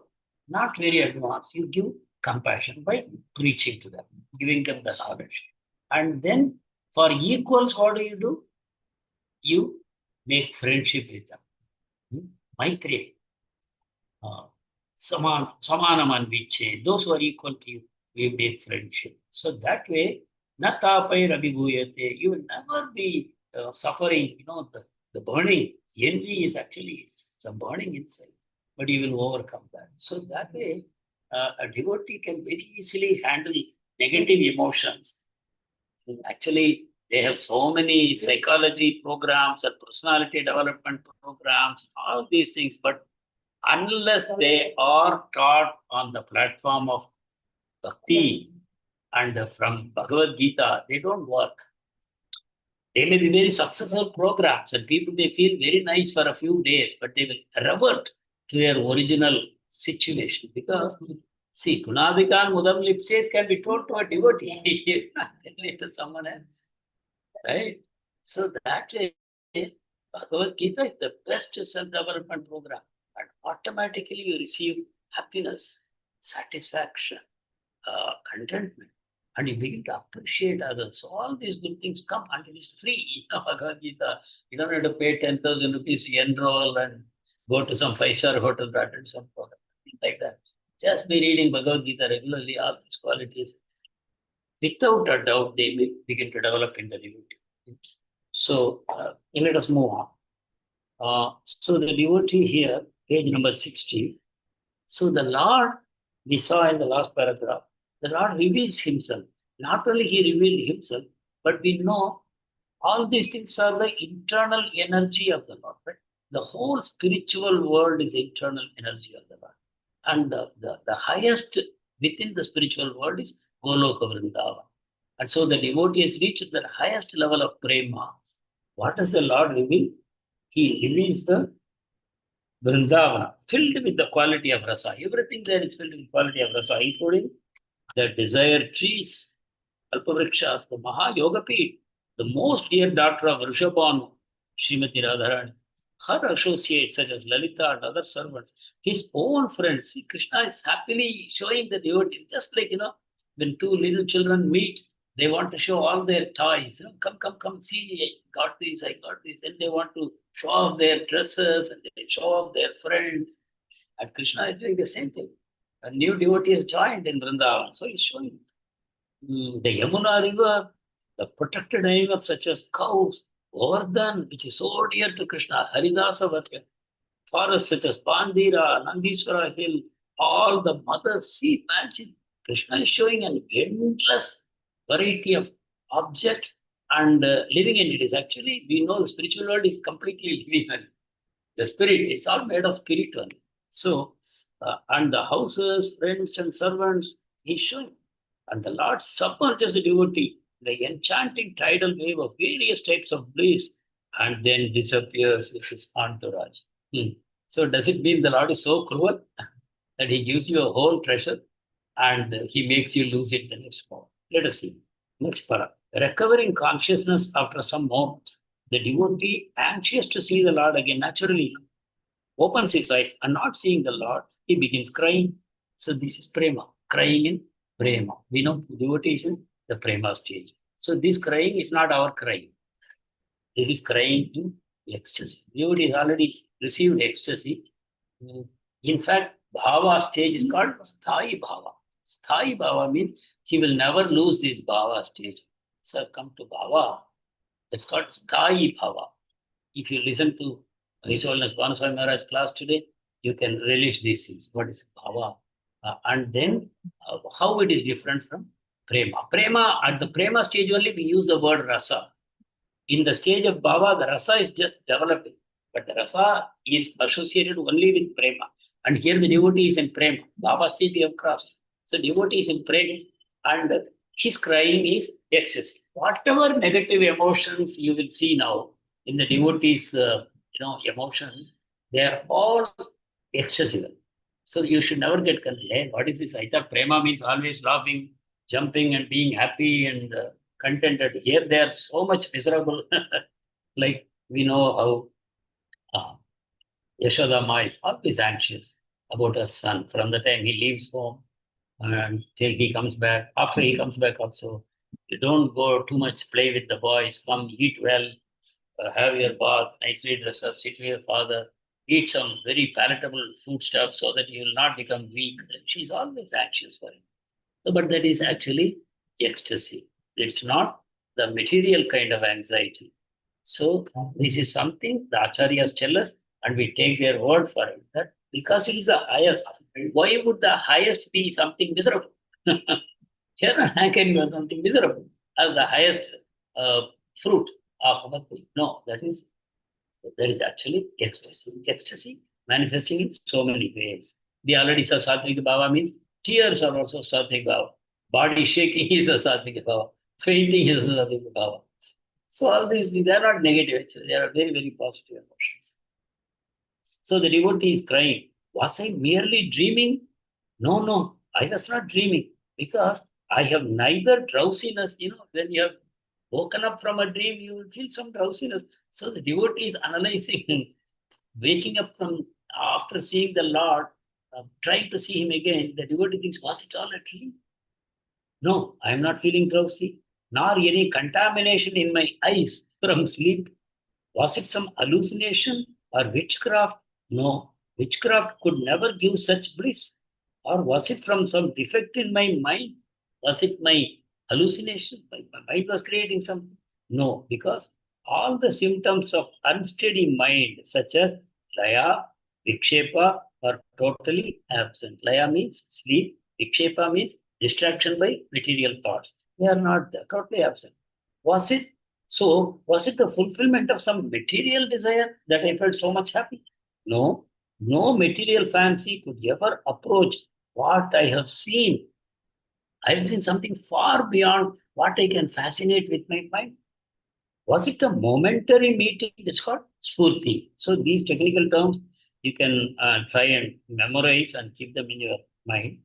not very advanced, you give compassion by preaching to them, giving them the knowledge. And then for equals, what do? You make friendship with them. Maitri. Samanaman viche. Those who are equal to you, we make friendship. So that way, natapai rabibhuyate. You will never be suffering, the burning. Envy is actually some burning inside, but you will overcome that. So that way, a devotee can very easily handle negative emotions. Actually, they have so many psychology programs and personality development programs, all these things, but unless they are taught on the platform of bhakti and from Bhagavad Gita, they don't work. They may be very successful programs and people may feel very nice for a few days, but they will revert to their original situation because, see, Kunadikan Mudam Lipset can be told to a devotee, you cannot tell it to someone else. Right? So that way, Bhagavad Gita is the best self-development program. And automatically you receive happiness, satisfaction, contentment. And you begin to appreciate others. So all these good things come and it is free. Bhagavad Gita, you don't have to pay 10,000 rupees to enroll and go to some 5-star hotel to attend some program. Things like that. Just be reading Bhagavad Gita regularly, all these qualities. Without a doubt, they will begin to develop in the devotee. So let us move on. So the devotee here, page number 60. So the Lord, we saw in the last paragraph, the Lord reveals himself. Not only he revealed himself, but we know All these things are the internal energy of the Lord. Right? The whole spiritual world is internal energy of the Lord. And the highest within the spiritual world is Goloka Vrindavan. And so the devotee has reached the highest level of prema. What does the Lord reveal? He reveals the Vrindavana, filled with the quality of rasa. Everything there is filled with quality of rasa, including the desired trees, Alpavrikshas, the Maha Yogapeeth, the most dear daughter of Rishabhanu, Srimati Radharani, her associates such as Lalita and other servants, his own friends. See, Krishna is happily showing the devotee, just like, when two little children meet, they want to show all their toys. Come, see, I got this, I got this. Then they want to show off their dresses and they show off their friends. And Krishna is doing the same thing. A new devotee has joined in Vrindavan, so he's showing the Yamuna River, the protected animals such as cows, Govardhan, which is so dear to Krishna, Haridasa Vatya, forests such as Pandira, Nandiswara Hill, all the mothers. See, imagine, Krishna is showing an endless variety of objects and living entities. Actually, we know the spiritual world is completely living. The spirit, it's all made of spirit only. So, and the houses, friends, and servants, he's showing. And the Lord submerges the devotee, the enchanting tidal wave of various types of bliss, and then disappears with his entourage. So, does it mean the Lord is so cruel that he gives you a whole treasure and he makes you lose it the next moment? Let us see. Next para. Recovering consciousness after some moments, the devotee, anxious to see the Lord again, naturally opens his eyes and not seeing the Lord, he begins crying. So this is prema, crying in prema. We know devotee is in the prema stage. So this crying is not our crying. This is crying in ecstasy. Devotee has already received ecstasy. In fact, bhava stage is called sthai bhava. Sthai bhava means he will never lose this bhava stage. So come to bhava. That's called sthai bhava. If you listen to His Holiness Bhanaswami Maharaj class today, you can relish these things. What is bhava? And then how it is different from prema. Prema, at the prema stage only, we use the word rasa. In the stage of bhava, the rasa is just developing. But the rasa is associated only with prema. And here the devotee is in prema. Bhava stage we have crossed. So devotee is in prema and his crying is excessive. Whatever negative emotions you will see now in the devotee's emotions, they are all excessive. So you should never get confused. Hey, what is this? I thought prema means always laughing, jumping and being happy and contented. Here they are so much miserable. Like we know how Yashoda Ma is always anxious about her son from the time he leaves home until he comes back. After he comes back also, you don't go too much play with the boys. Come eat well, have your bath, nicely dress up, sit with your father, eat some very palatable food stuff so that you will not become weak. She's always anxious for him. So, but that is actually ecstasy. It's not the material kind of anxiety. So this is something the acharyas tell us, and we take their word for it. That because he is the highest, why would the highest be something miserable? Here, how can you have something miserable as the highest fruit of bhakti? No, that is actually ecstasy. Ecstasy manifesting in so many ways. We already saw Satvika Bhava means tears are also Satvika Bhava. Body shaking is a Satvika Bhava. Fainting is a Satvika Bhava. So all these, they are not negative actually. They are very, very positive emotions. So the devotee is crying. Was I merely dreaming? No, I was not dreaming because I have neither drowsiness, when you have woken up from a dream, you will feel some drowsiness. So the devotee is analyzing, waking up from after seeing the Lord, trying to see him again. The devotee thinks, was it all a dream? No, I am not feeling drowsy, nor any contamination in my eyes from sleep. Was it some hallucination or witchcraft? No, witchcraft could never give such bliss. Or was it from some defect in my mind? Was it my hallucination? My mind was creating something? No, because all the symptoms of unsteady mind, such as laya, vikshepa, are totally absent. Laya means sleep, vikshepa means distraction by material thoughts. They are not there, totally absent. Was it So, was it the fulfillment of some material desire that I felt so much happy? No, no material fancy could ever approach what I have seen. I have seen something far beyond what I can fascinate with my mind. Was it a momentary meeting? It's called spurti. So, these technical terms you can try and memorize and keep them in your mind.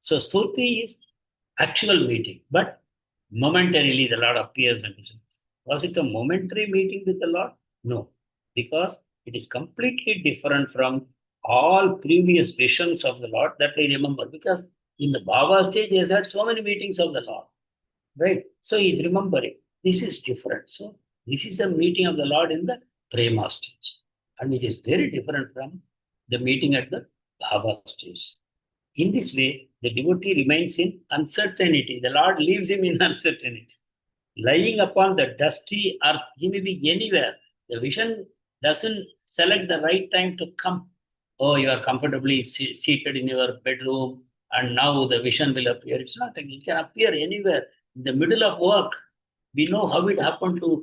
So, spurti is actual meeting, but momentarily the Lord appears and disappears. Was it a momentary meeting with the Lord? No, because it is completely different from all previous visions of the Lord that I remember. Because in the Baba stage, he has had so many meetings of the Lord, right? So he's remembering. This is different. So this is a meeting of the Lord in the Prema stage, and it is very different from the meeting at the Baba stage. In this way, the devotee remains in uncertainty. The Lord leaves him in uncertainty. Lying upon the dusty earth, he may be anywhere. The vision doesn't select the right time to come. Oh, you are comfortably seated in your bedroom, and now the vision will appear. It's not, it can appear anywhere. In the middle of work, we know how it happened to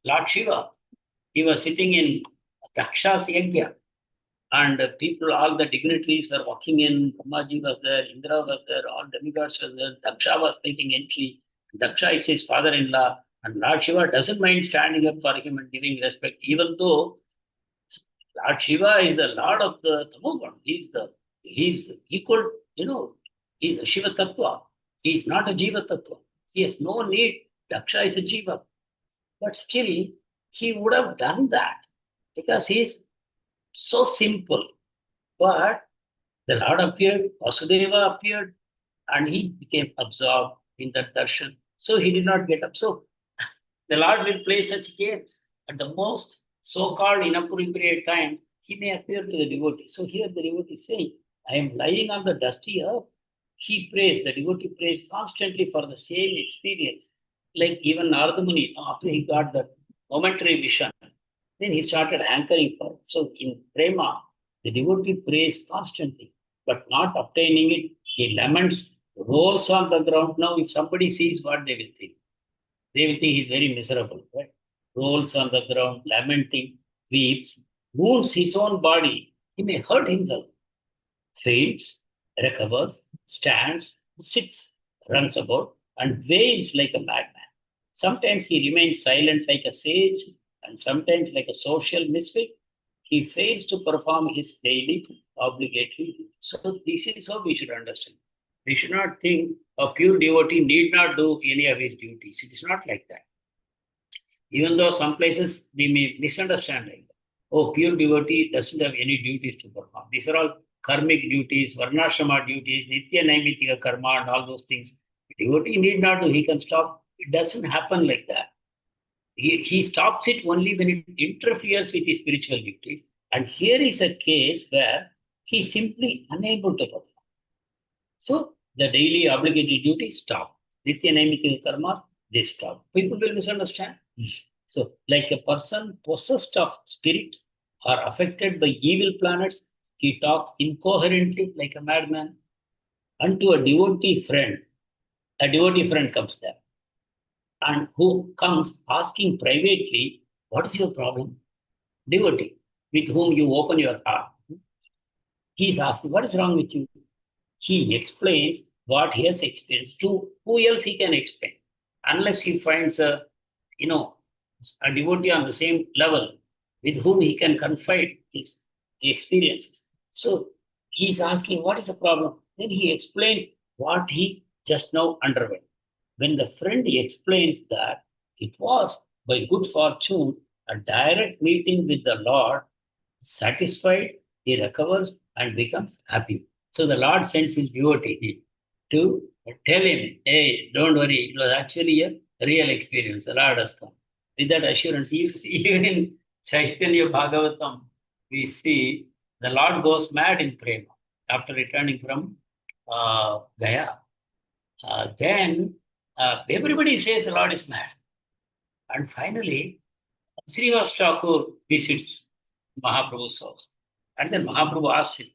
Lord Shiva. He was sitting in Daksha's Yajna, and people, all the dignitaries were walking in. Brahmaji was there, Indra was there, all demigods were there. Daksha was making entry. Daksha is his father-in-law, and Lord Shiva doesn't mind standing up for him and giving respect, even though Lord Shiva is the Lord of the Tamogun. He's equal, he's a Shiva Tattva. He's not a Jiva Tattva. He has no need. Daksha is a Jiva. But still, he would have done that because he's so simple. But the Lord appeared, Vasudeva appeared, and he became absorbed in that darshan. So he did not get up. So the Lord will play such games. At the most so-called inappropriate time, he may appear to the devotee. So here the devotee is saying, I am lying on the dusty earth. He prays, the devotee prays constantly for the same experience. Like even Narada Muni, after he got the momentary vision, then he started hankering for it. So in Prema, the devotee prays constantly, but not obtaining it. He laments, rolls on the ground. Now, if somebody sees what they will think, they will think he's very miserable, right? Rolls on the ground, lamenting, weeps, wounds his own body. He may hurt himself, faints, recovers, stands, sits, runs about, and wails like a madman. Sometimes he remains silent like a sage, and sometimes like a social misfit. He fails to perform his daily obligatory duty. So this is how we should understand. We should not think a pure devotee need not do any of his duties. It is not like that. Even though some places we may misunderstand like that. Oh, pure devotee doesn't have any duties to perform. These are all karmic duties, varnashrama duties, nitya naimitika karma, and all those things. Devotee need not do, he can stop. It doesn't happen like that. He stops it only when it interferes with his spiritual duties. And here is a case where he is simply unable to perform. So the daily obligatory duties stop. Nitya naimitika karmas, they stop. People will misunderstand. So, like a person possessed of spirit or affected by evil planets, he talks incoherently like a madman. Unto a devotee friend comes there, and who comes asking privately, what is your problem? Devotee, with whom you open your heart. He is asking, what is wrong with you? He explains what he has experienced. To who else he can explain? Unless he finds a devotee on the same level with whom he can confide his experiences. So he's asking, what is the problem? Then he explains what he just now underwent. When the friend explains that it was by good fortune a direct meeting with the Lord, satisfied, he recovers and becomes happy. So the Lord sends his devotee to tell him, hey, don't worry, it was actually a real experience. The Lord has come. With that assurance, even in Chaitanya Bhagavatam, we see the Lord goes mad in prema after returning from Gaya. Then everybody says the Lord is mad. And finally, Srivas Thakur visits Mahaprabhu's house. And then Mahaprabhu asks him,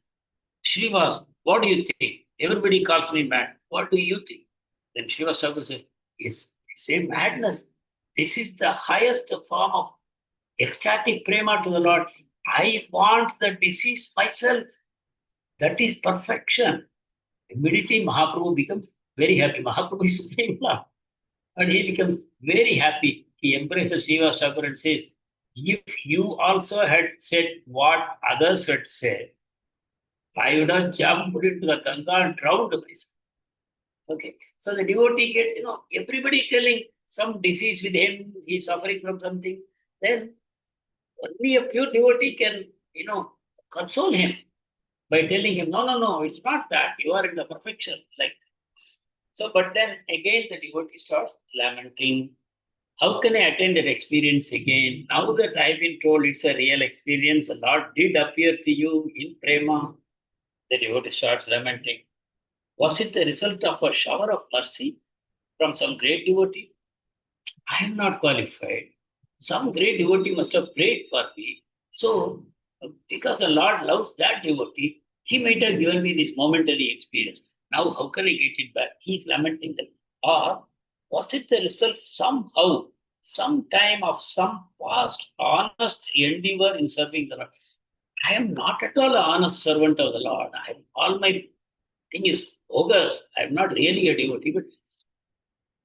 Srivas, what do you think? Everybody calls me mad. What do you think? Then Srivas Thakur says, it's the same madness. This is the highest form of ecstatic prema to the Lord. I want the disease myself. That is perfection. Immediately Mahaprabhu becomes very happy. Mahaprabhu is Supreme Lord. And he becomes very happy. He embraces Srivas Thakur and says, if you also had said what others had said, I would have jumped into the Ganga and drowned myself. Okay. So the devotee gets, everybody telling some disease with him, he's suffering from something. Then only a pure devotee can, console him by telling him, no, it's not that. You are in the perfection. Like so, but then again the devotee starts lamenting. How can I attend that experience again? Now that I've been told it's a real experience, the Lord did appear to you in prema. The devotee starts lamenting. Was it the result of a shower of mercy from some great devotee? I am not qualified. Some great devotee must have prayed for me. So, because the Lord loves that devotee, he might have given me this momentary experience. Now, how can I get it back? He is lamenting that. Or was it the result somehow, some time of some past honest endeavor in serving the Lord? I am not at all an honest servant of the Lord. All my thing is bogus. I am not really a devotee, but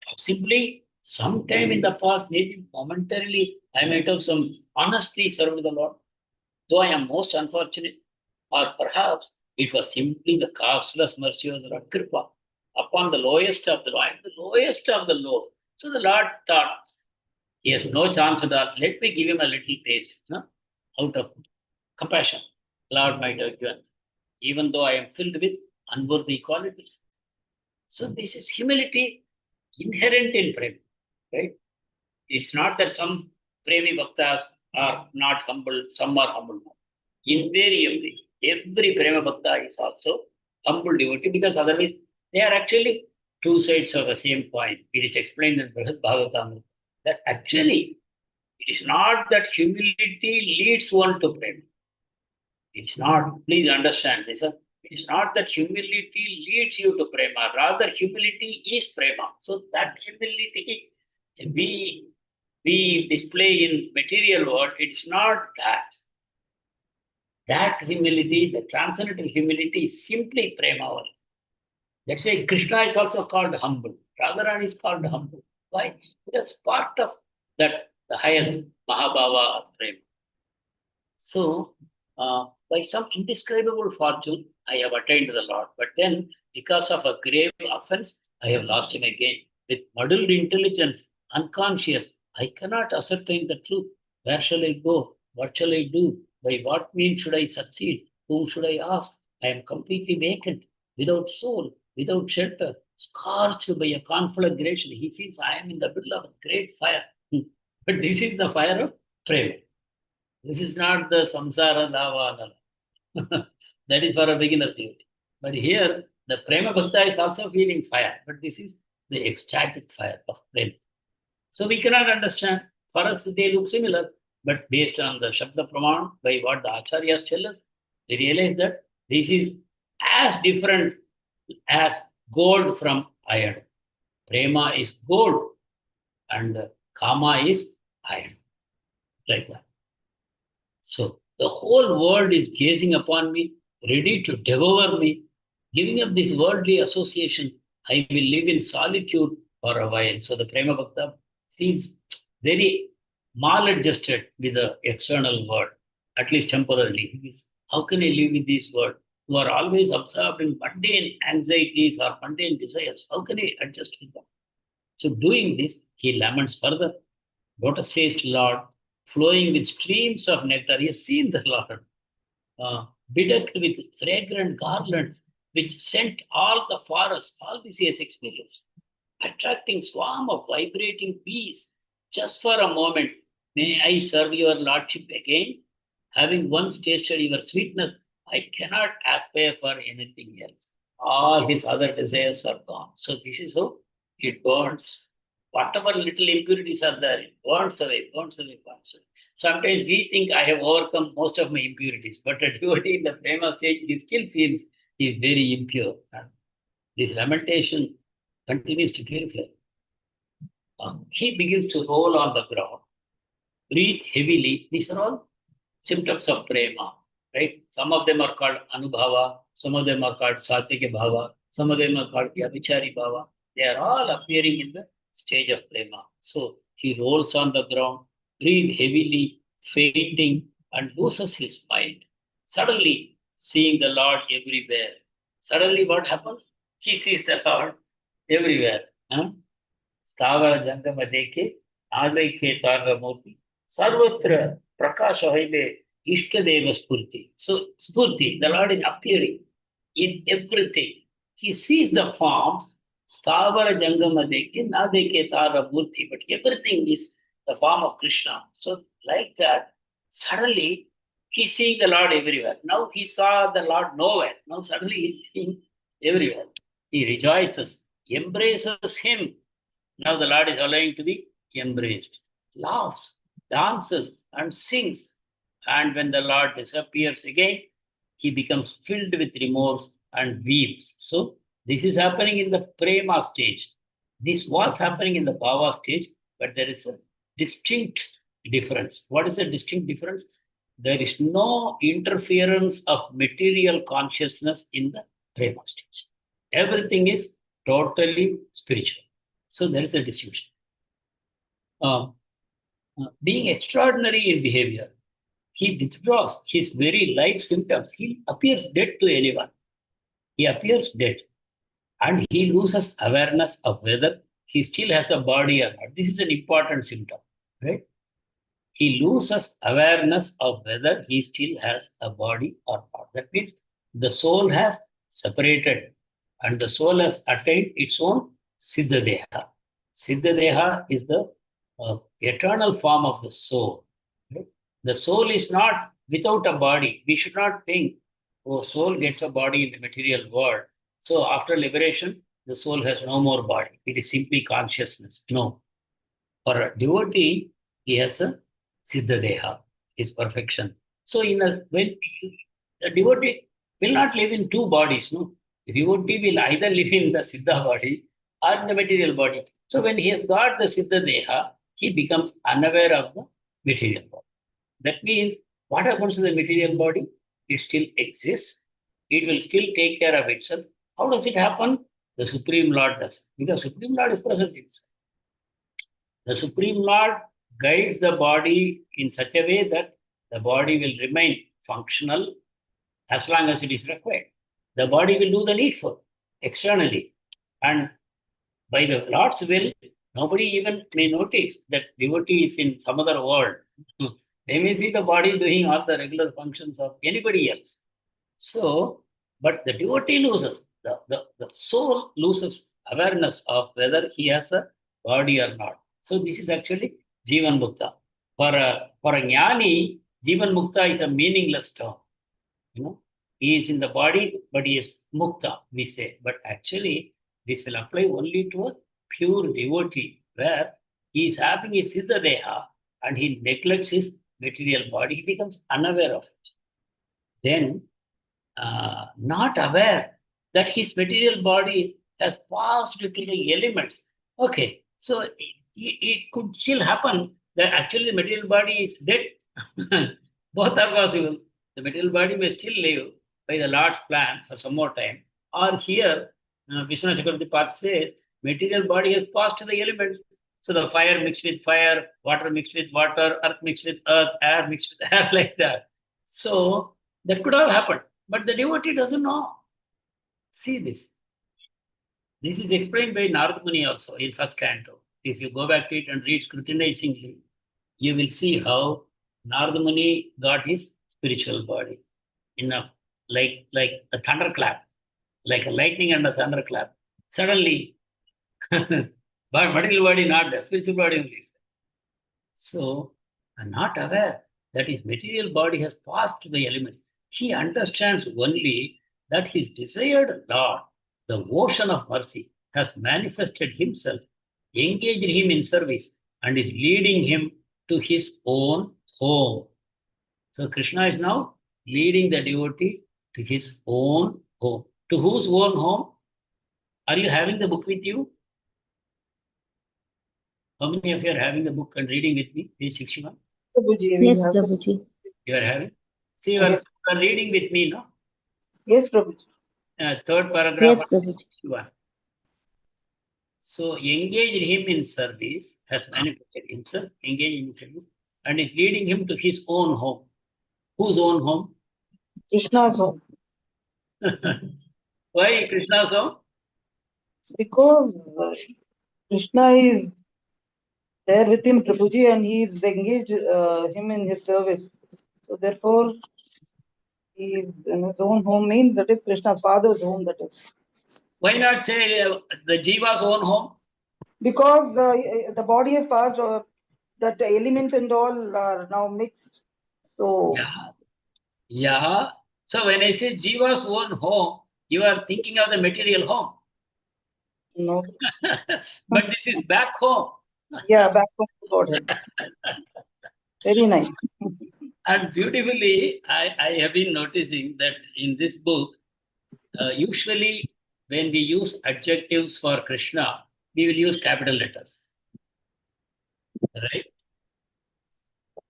possibly sometime in the past, maybe momentarily, I might have some honestly served the Lord, though I am most unfortunate. Or perhaps it was simply the causeless mercy of the Lord, Kripa, upon the lowest of the low. I am the lowest of the low. So the Lord thought, he has no chance at all. Let me give him a little taste, out of compassion. Lord might have given, even though I am filled with unworthy qualities. So this is humility inherent in prema, right? It's not that some premi bhaktas are not humble, some are humble. Invariably, every prema bhakta is also humble devotee because otherwise they are actually two sides of the same coin. It is explained in Brihad Bhagavatam that actually it is not that humility leads one to prema. It's not, please understand this. It is not that humility leads you to prema, rather humility is prema. So that humility we display in material world, it's not that. That humility, the transcendental humility is simply prema only. Let's say Krishna is also called humble. Radharani is called humble. Why? Because part of that, the highest Mahabhava of prema. So, by some indescribable fortune, I have attained the Lord. But then, because of a grave offense, I have lost him again. With muddled intelligence, unconscious, I cannot ascertain the truth. Where shall I go? What shall I do? By what means should I succeed? Whom should I ask? I am completely vacant, without soul, without shelter, scorched by a conflagration. He feels I am in the middle of a great fire. But this is the fire of prema. This is not the samsara lava. That is for a beginner devotee. But here, the prema bhakta is also feeling fire. But this is the ecstatic fire of prema. So we cannot understand. For us, they look similar. But based on the Shabda Praman, by what the Acharyas tell us, we realize that this is as different as gold from iron. Prema is gold and kama is iron. Like that. So the whole world is gazing upon me, ready to devour me. Giving up this worldly association, I will live in solitude for a while. So the Prema Bhakta feels very maladjusted with the external world, at least temporarily. How can I live with this world? Who are always absorbed in mundane anxieties or mundane desires. How can I adjust with them? So doing this, he laments further. Lotus-faced Lord, flowing with streams of nectar. He has seen the Lord, bedecked with fragrant garlands, which scent all the forest. All this he has experienced. Attracting swarm of vibrating bees. Just for a moment, may I serve your Lordship again? Having once tasted your sweetness, I cannot aspire for anything else. All his other desires are gone. So this is how it burns. Whatever little impurities are there, it burns away, burns away, burns away. Sometimes we think I have overcome most of my impurities, but a devotee in the prema stage, he still feels he is very impure. This lamentation continues to purify. he begins to roll on the ground, breathe heavily. These are all symptoms of prema, right? Some of them are called anubhava, some of them are called satvika bhava, some of them are called yavichari bhava. They are all appearing in the stage of prema. So he rolls on the ground, breathe heavily, fainting, and loses his mind. Suddenly, seeing the Lord everywhere. Suddenly, what happens? He sees the Lord everywhere. Huh? स्थावर जंगम देखे आदय के तारमूर्ति सर्वत्र प्रकाश हईले इष्ट देव स्फूर्ति. So स्फूर्ति, the Lord is appearing in everything. He sees the forms. स्थावर जंगम देखे ना देखे तारमूर्ति, but everything is the form of Krishna. So like that, suddenly he's seeing the Lord everywhere. Now he saw the Lord nowhere. Now suddenly he's seeing everywhere. He rejoices, embraces him. Now the Lord is allowing to be embraced, laughs, dances, and sings. And when the Lord disappears again, he becomes filled with remorse and weeps. So this is happening in the prema stage. This was happening in the bhava stage, but there is a distinct difference. What is the distinct difference? There is no interference of material consciousness in the prema stage. Everything is totally spiritual. So there is a distinction. Being extraordinary in behavior, he withdraws his very life symptoms. He appears dead to anyone. He appears dead. And he loses awareness of whether he still has a body or not. This is an important symptom, right? He loses awareness of whether he still has a body or not. That means the soul has separated and the soul has attained its own Siddha Deha. Siddha Deha is the eternal form of the soul. Right? The soul is not without a body. We should not think, oh, soul gets a body in the material world. So after liberation, the soul has no more body. It is simply consciousness. No. For a devotee, he has a Siddha Deha, his perfection. So when the devotee will not live in two bodies, no. The devotee will either live in the Siddha body or in the material body. So when he has got the Siddha Deha, he becomes unaware of the material body. That means what happens to the material body? It still exists. It will still take care of itself. How does it happen? The Supreme Lord does. Because Supreme Lord is present inside. The Supreme Lord guides the body in such a way that the body will remain functional as long as it is required. The body will do the needful externally. And by the Lord's will, nobody even may notice that devotee is in some other world. They may see the body doing all the regular functions of anybody else. So, but the devotee loses, the soul loses awareness of whether he has a body or not. So this is actually Jivan Mukta. For a Jnani, Jivan Mukta is a meaningless term. You know, he is in the body, but he is Mukta, we say. But actually, this will apply only to a pure devotee, where he is having a Siddha Deha and he neglects his material body. He becomes unaware of it. Then, not aware that his material body has passed to the elements. Okay, so it could still happen that actually the material body is dead. Both are possible. The material body may still live by the Lord's plan for some more time. Or here, Vishnu Chakravarti Path says, material body has passed to the elements. So the fire mixed with fire, water mixed with water, earth mixed with earth, air mixed with air, like that. So that could have happened. But the devotee doesn't know. See this. This is explained by Narad Muni also in first canto. If you go back to it and read scrutinizingly, you will see how Narad Muni got his spiritual body in a like a thunderclap, like a lightning and a thunderclap. Suddenly, but material body not there, spiritual body only is there. So, I'm not aware that his material body has passed to the elements. He understands only that his desired Lord, the ocean of mercy, has manifested himself, engaged him in service, and is leading him to his own home. So Krishna is now leading the devotee to his own home. To whose own home? Are you having the book with you? How many of you are having the book and reading with me? Page 61. Prabhuji, we Yes, have. Prabhuji. You are having? See, you Yes. are reading with me, no? Yes, Prabhuji. Third paragraph Yes, of Prabhuji. 61. So engage him in service, has manifested himself, engaged in service, and is leading him to his own home. Whose own home? Krishna's home. Why Krishna's home? Because Krishna is there with him, Prabhuji, and he is engaged him in his service. So therefore, he is in his own home means that is Krishna's father's home, that is. Why not say the Jiva's own home? Because the body has passed, that the elements and all are now mixed. So, Yeah. Yeah. So when I say Jiva's own home, you are thinking of the material home. no. But this is back home. Yeah, back to Godhead. Very nice. And beautifully, I have been noticing that in this book, usually when we use adjectives for Krishna, we will use capital letters. Right?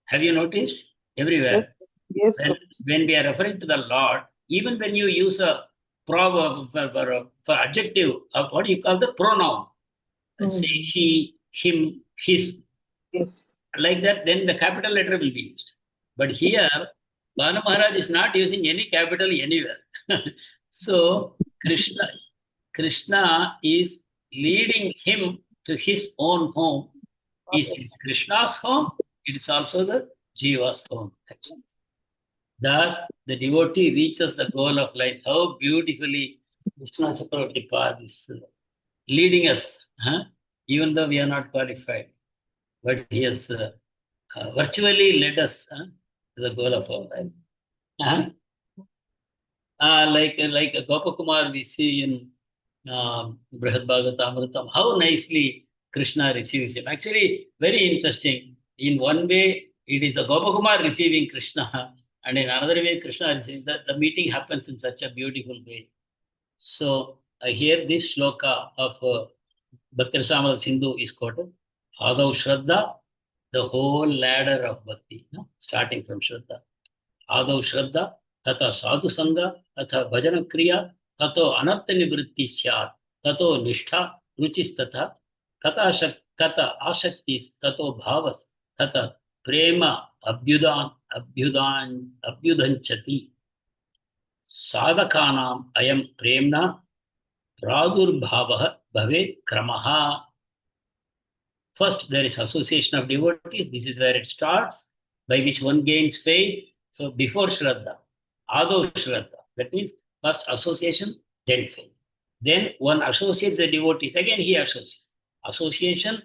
Have you noticed? Everywhere. Yes, When we are referring to the Lord, even when you use a proverb for adjective, what do you call the pronoun? Say he, him, his, yes. like that, then the capital letter will be used. But here, Bhanu Maharaj is not using any capital anywhere. So Krishna is leading him to his own home. It is Krishna's home. It is also the Jiva's home. Actually. Thus, the devotee reaches the goal of life. How beautifully Krishna Chakravarti Pad is leading us, even though we are not qualified. But he has virtually led us to the goal of our life. Like Gopakumar we see in Brihad Bhagavatamritam, how nicely Krishna receives him. Actually, very interesting. In one way, it is a Gopakumar receiving Krishna, and in another way, Krishna receiving. The meeting happens in such a beautiful way. So here this shloka of Bhakti Rasamrita Sindhu is quoted. Adav Shraddha, the whole ladder of Bhakti, starting from Shraddha. Adav Shraddha, tata sadhu sangha, tata bhajana kriya, tato anartha nivritti syat, tato nishtha ruchis tata, tata ashaktis, tato bhavas, tata prema abhyudanchati. Sadhakanam ayam premna pradurbhavah bhavet kramaha. First, there is association of devotees. This is where it starts, by which one gains faith. So before Shraddha, Adav Shraddha. That means first association, then faith. Then one associates the devotees. Again, he associates. Association,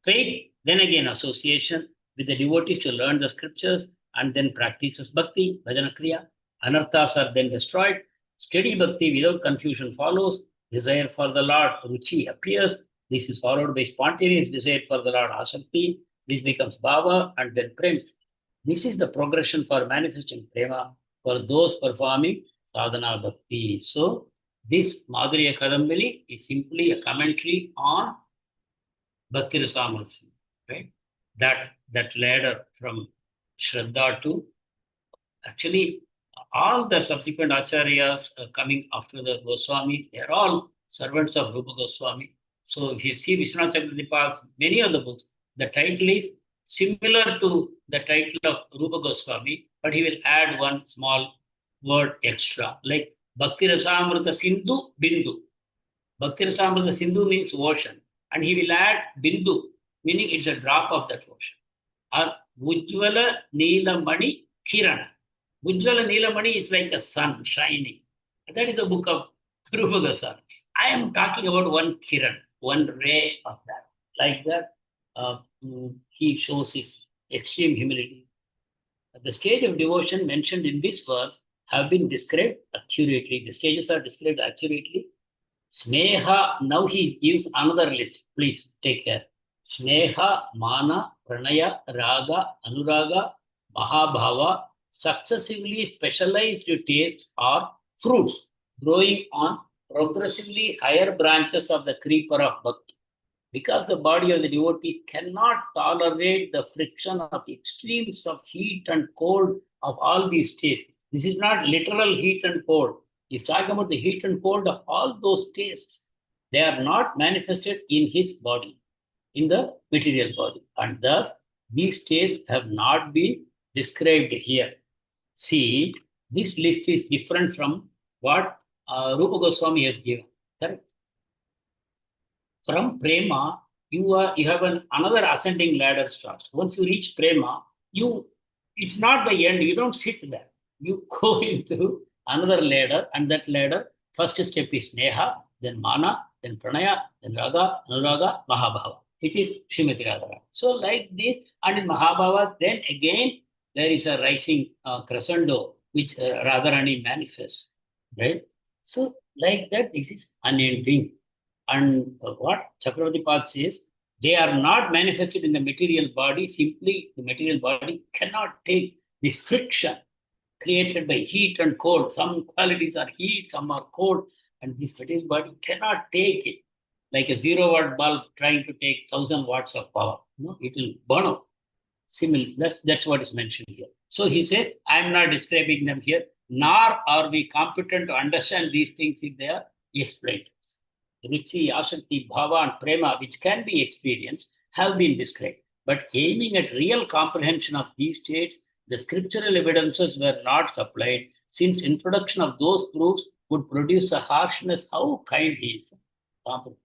faith, then again association with the devotees to learn the scriptures and then practices bhakti, bhajana kriya. Anarthas are then destroyed. Steady bhakti without confusion follows. Desire for the Lord, ruchi, appears. This is followed by spontaneous desire for the Lord, asakti. This becomes bhava and then prema. This is the progression for manifesting prema for those performing sadhana bhakti. So, this Madhurya Kadambini is simply a commentary on Bhakti Rasamrita, right? That ladder from Shraddha to actually all the subsequent acharyas coming after the Goswamis, they are all servants of Rupa Goswami. So if you see Vishwanath Chakravarti's many of the books, the title is similar to the title of Rupa Goswami, but he will add one small word extra, like Bhakti Rasamrita Sindhu Bindu. Bhakti Rasamrita Sindhu means ocean, and he will add Bindu, meaning it's a drop of that ocean. Or Ujjvala Neelamani Kirana. Ujjvala Neelamani is like a sun shining. That is the book of Rupa Goswami. I am talking about one Kiran, one ray of that. Like that, he shows his extreme humility. The stage of devotion mentioned in this verse have been described accurately. The stages are described accurately. Sneha, now he gives another list. Please take care. Sneha, Mana, Pranaya, Raga, Anuraga, Mahabhava, successively specialized tastes are fruits growing on progressively higher branches of the creeper of bhakti. because the body of the devotee cannot tolerate the friction of extremes of heat and cold of all these tastes. This is not literal heat and cold. He's talking about the heat and cold of all those tastes. They are not manifested in his body, in the material body. And thus, these tastes have not been described here. See, this list is different from what Rupa Goswami has given. Correct? From prema, you have another ascending ladder starts. Once you reach prema, it's not the end. You don't sit there. You go into another ladder, and that ladder, first step is Neha, then Mana, then Pranaya, then Raga, Anuraga, Mahabhava. It is Srimati Radharani. So like this, and in Mahabhava, then again there is a rising crescendo which Radharani manifests, right? So like that, this is unending. And what Chakravarti Path says, they are not manifested in the material body. Simply, the material body cannot take this friction created by heat and cold. Some qualities are heat, some are cold, and this material body cannot take it. Like a 0-watt bulb trying to take 1,000 watts of power. It will burn out. Similarly, that's what is mentioned here. So he says, I'm not describing them here, nor are we competent to understand these things if they are explained. Ruchi, Asakti, Bhava, and Prema, which can be experienced, have been described. But aiming at real comprehension of these states, the scriptural evidences were not supplied, since introduction of those proofs would produce a harshness. How kind he is. Comprehension.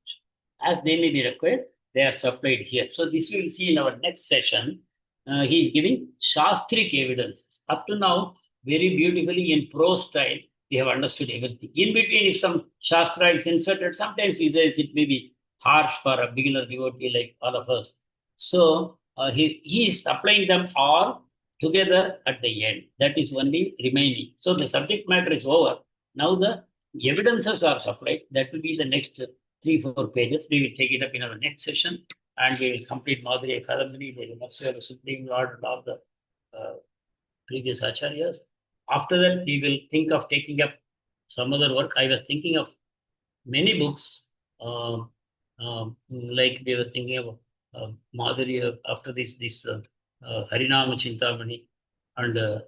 As they may be required, they are supplied here. So this we will see in our next session. He is giving Shastric evidences. Up to now, very beautifully in prose style, we have understood everything. In between, if some Shastra is inserted, sometimes he says it may be harsh for a beginner devotee like all of us. So he is applying them all together at the end. That is only remaining. So the subject matter is over. Now the evidences are supplied. That will be the next 3-4 pages. We will take it up in our next session, and we will complete Madhurya Kadambini, the mercy of the Supreme Lord and all the previous acharyas. After that, we will think of taking up some other work. I was thinking of many books, like we were thinking of Madhurya after this Harinama Chintamani, and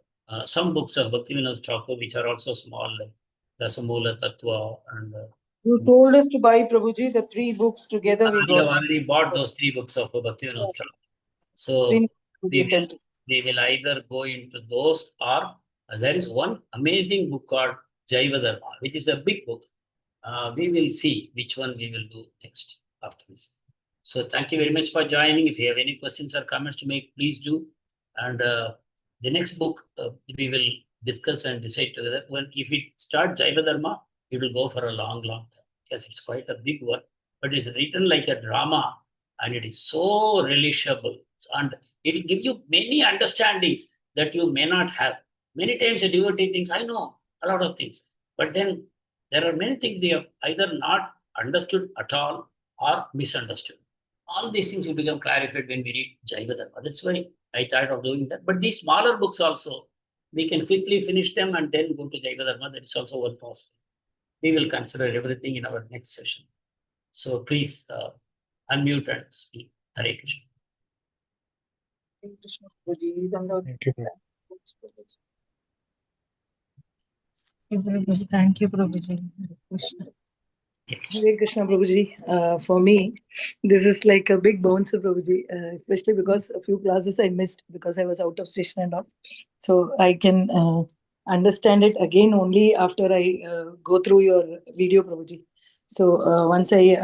some books of Bhaktivinoda Thakur, which are also small, like Dasamula Tattva. And you told us to buy, Prabhuji, the 3 books together. I have already bought those 3 books of Bhaktivinoda Thakur. So we will either go into those, or there is one amazing book called Jaiva Dharma, which is a big book. We will see which one we will do next after this. So thank you very much for joining. If you have any questions or comments to make, please do. And the next book we will discuss and decide together. If we start Jaiva Dharma, it will go for a long time, because it's quite a big work, but it's written like a drama, and it is so relishable, and it will give you many understandings that you may not have. Many times a devotee thinks, I know a lot of things, but then there are many things we have either not understood at all or misunderstood. All these things will become clarified when we read Jaiva Dharma. That's why I thought of doing that. But these smaller books also, we can quickly finish them and then go to Jaiva Dharma. That is also one possible. We will consider everything in our next session. So please unmute and speak. Hare Krishna. Thank you. Thank you, Prabhuji. Krishna. Hare Krishna, Prabhuji. For me, this is like a big bouncer, Prabhuji, especially because a few classes I missed because I was out of station and all. So I can understand it again only after I go through your video, Prabhuji. So once I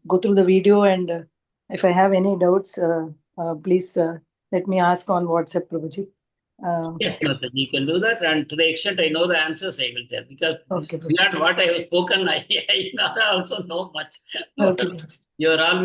go through the video, and if I have any doubts, please let me ask on WhatsApp, Prabhuji. Yes, Mataji, you can do that. And to the extent I know the answers, I will tell. Because okay, beyond what I have spoken, I also know much. Okay. You are always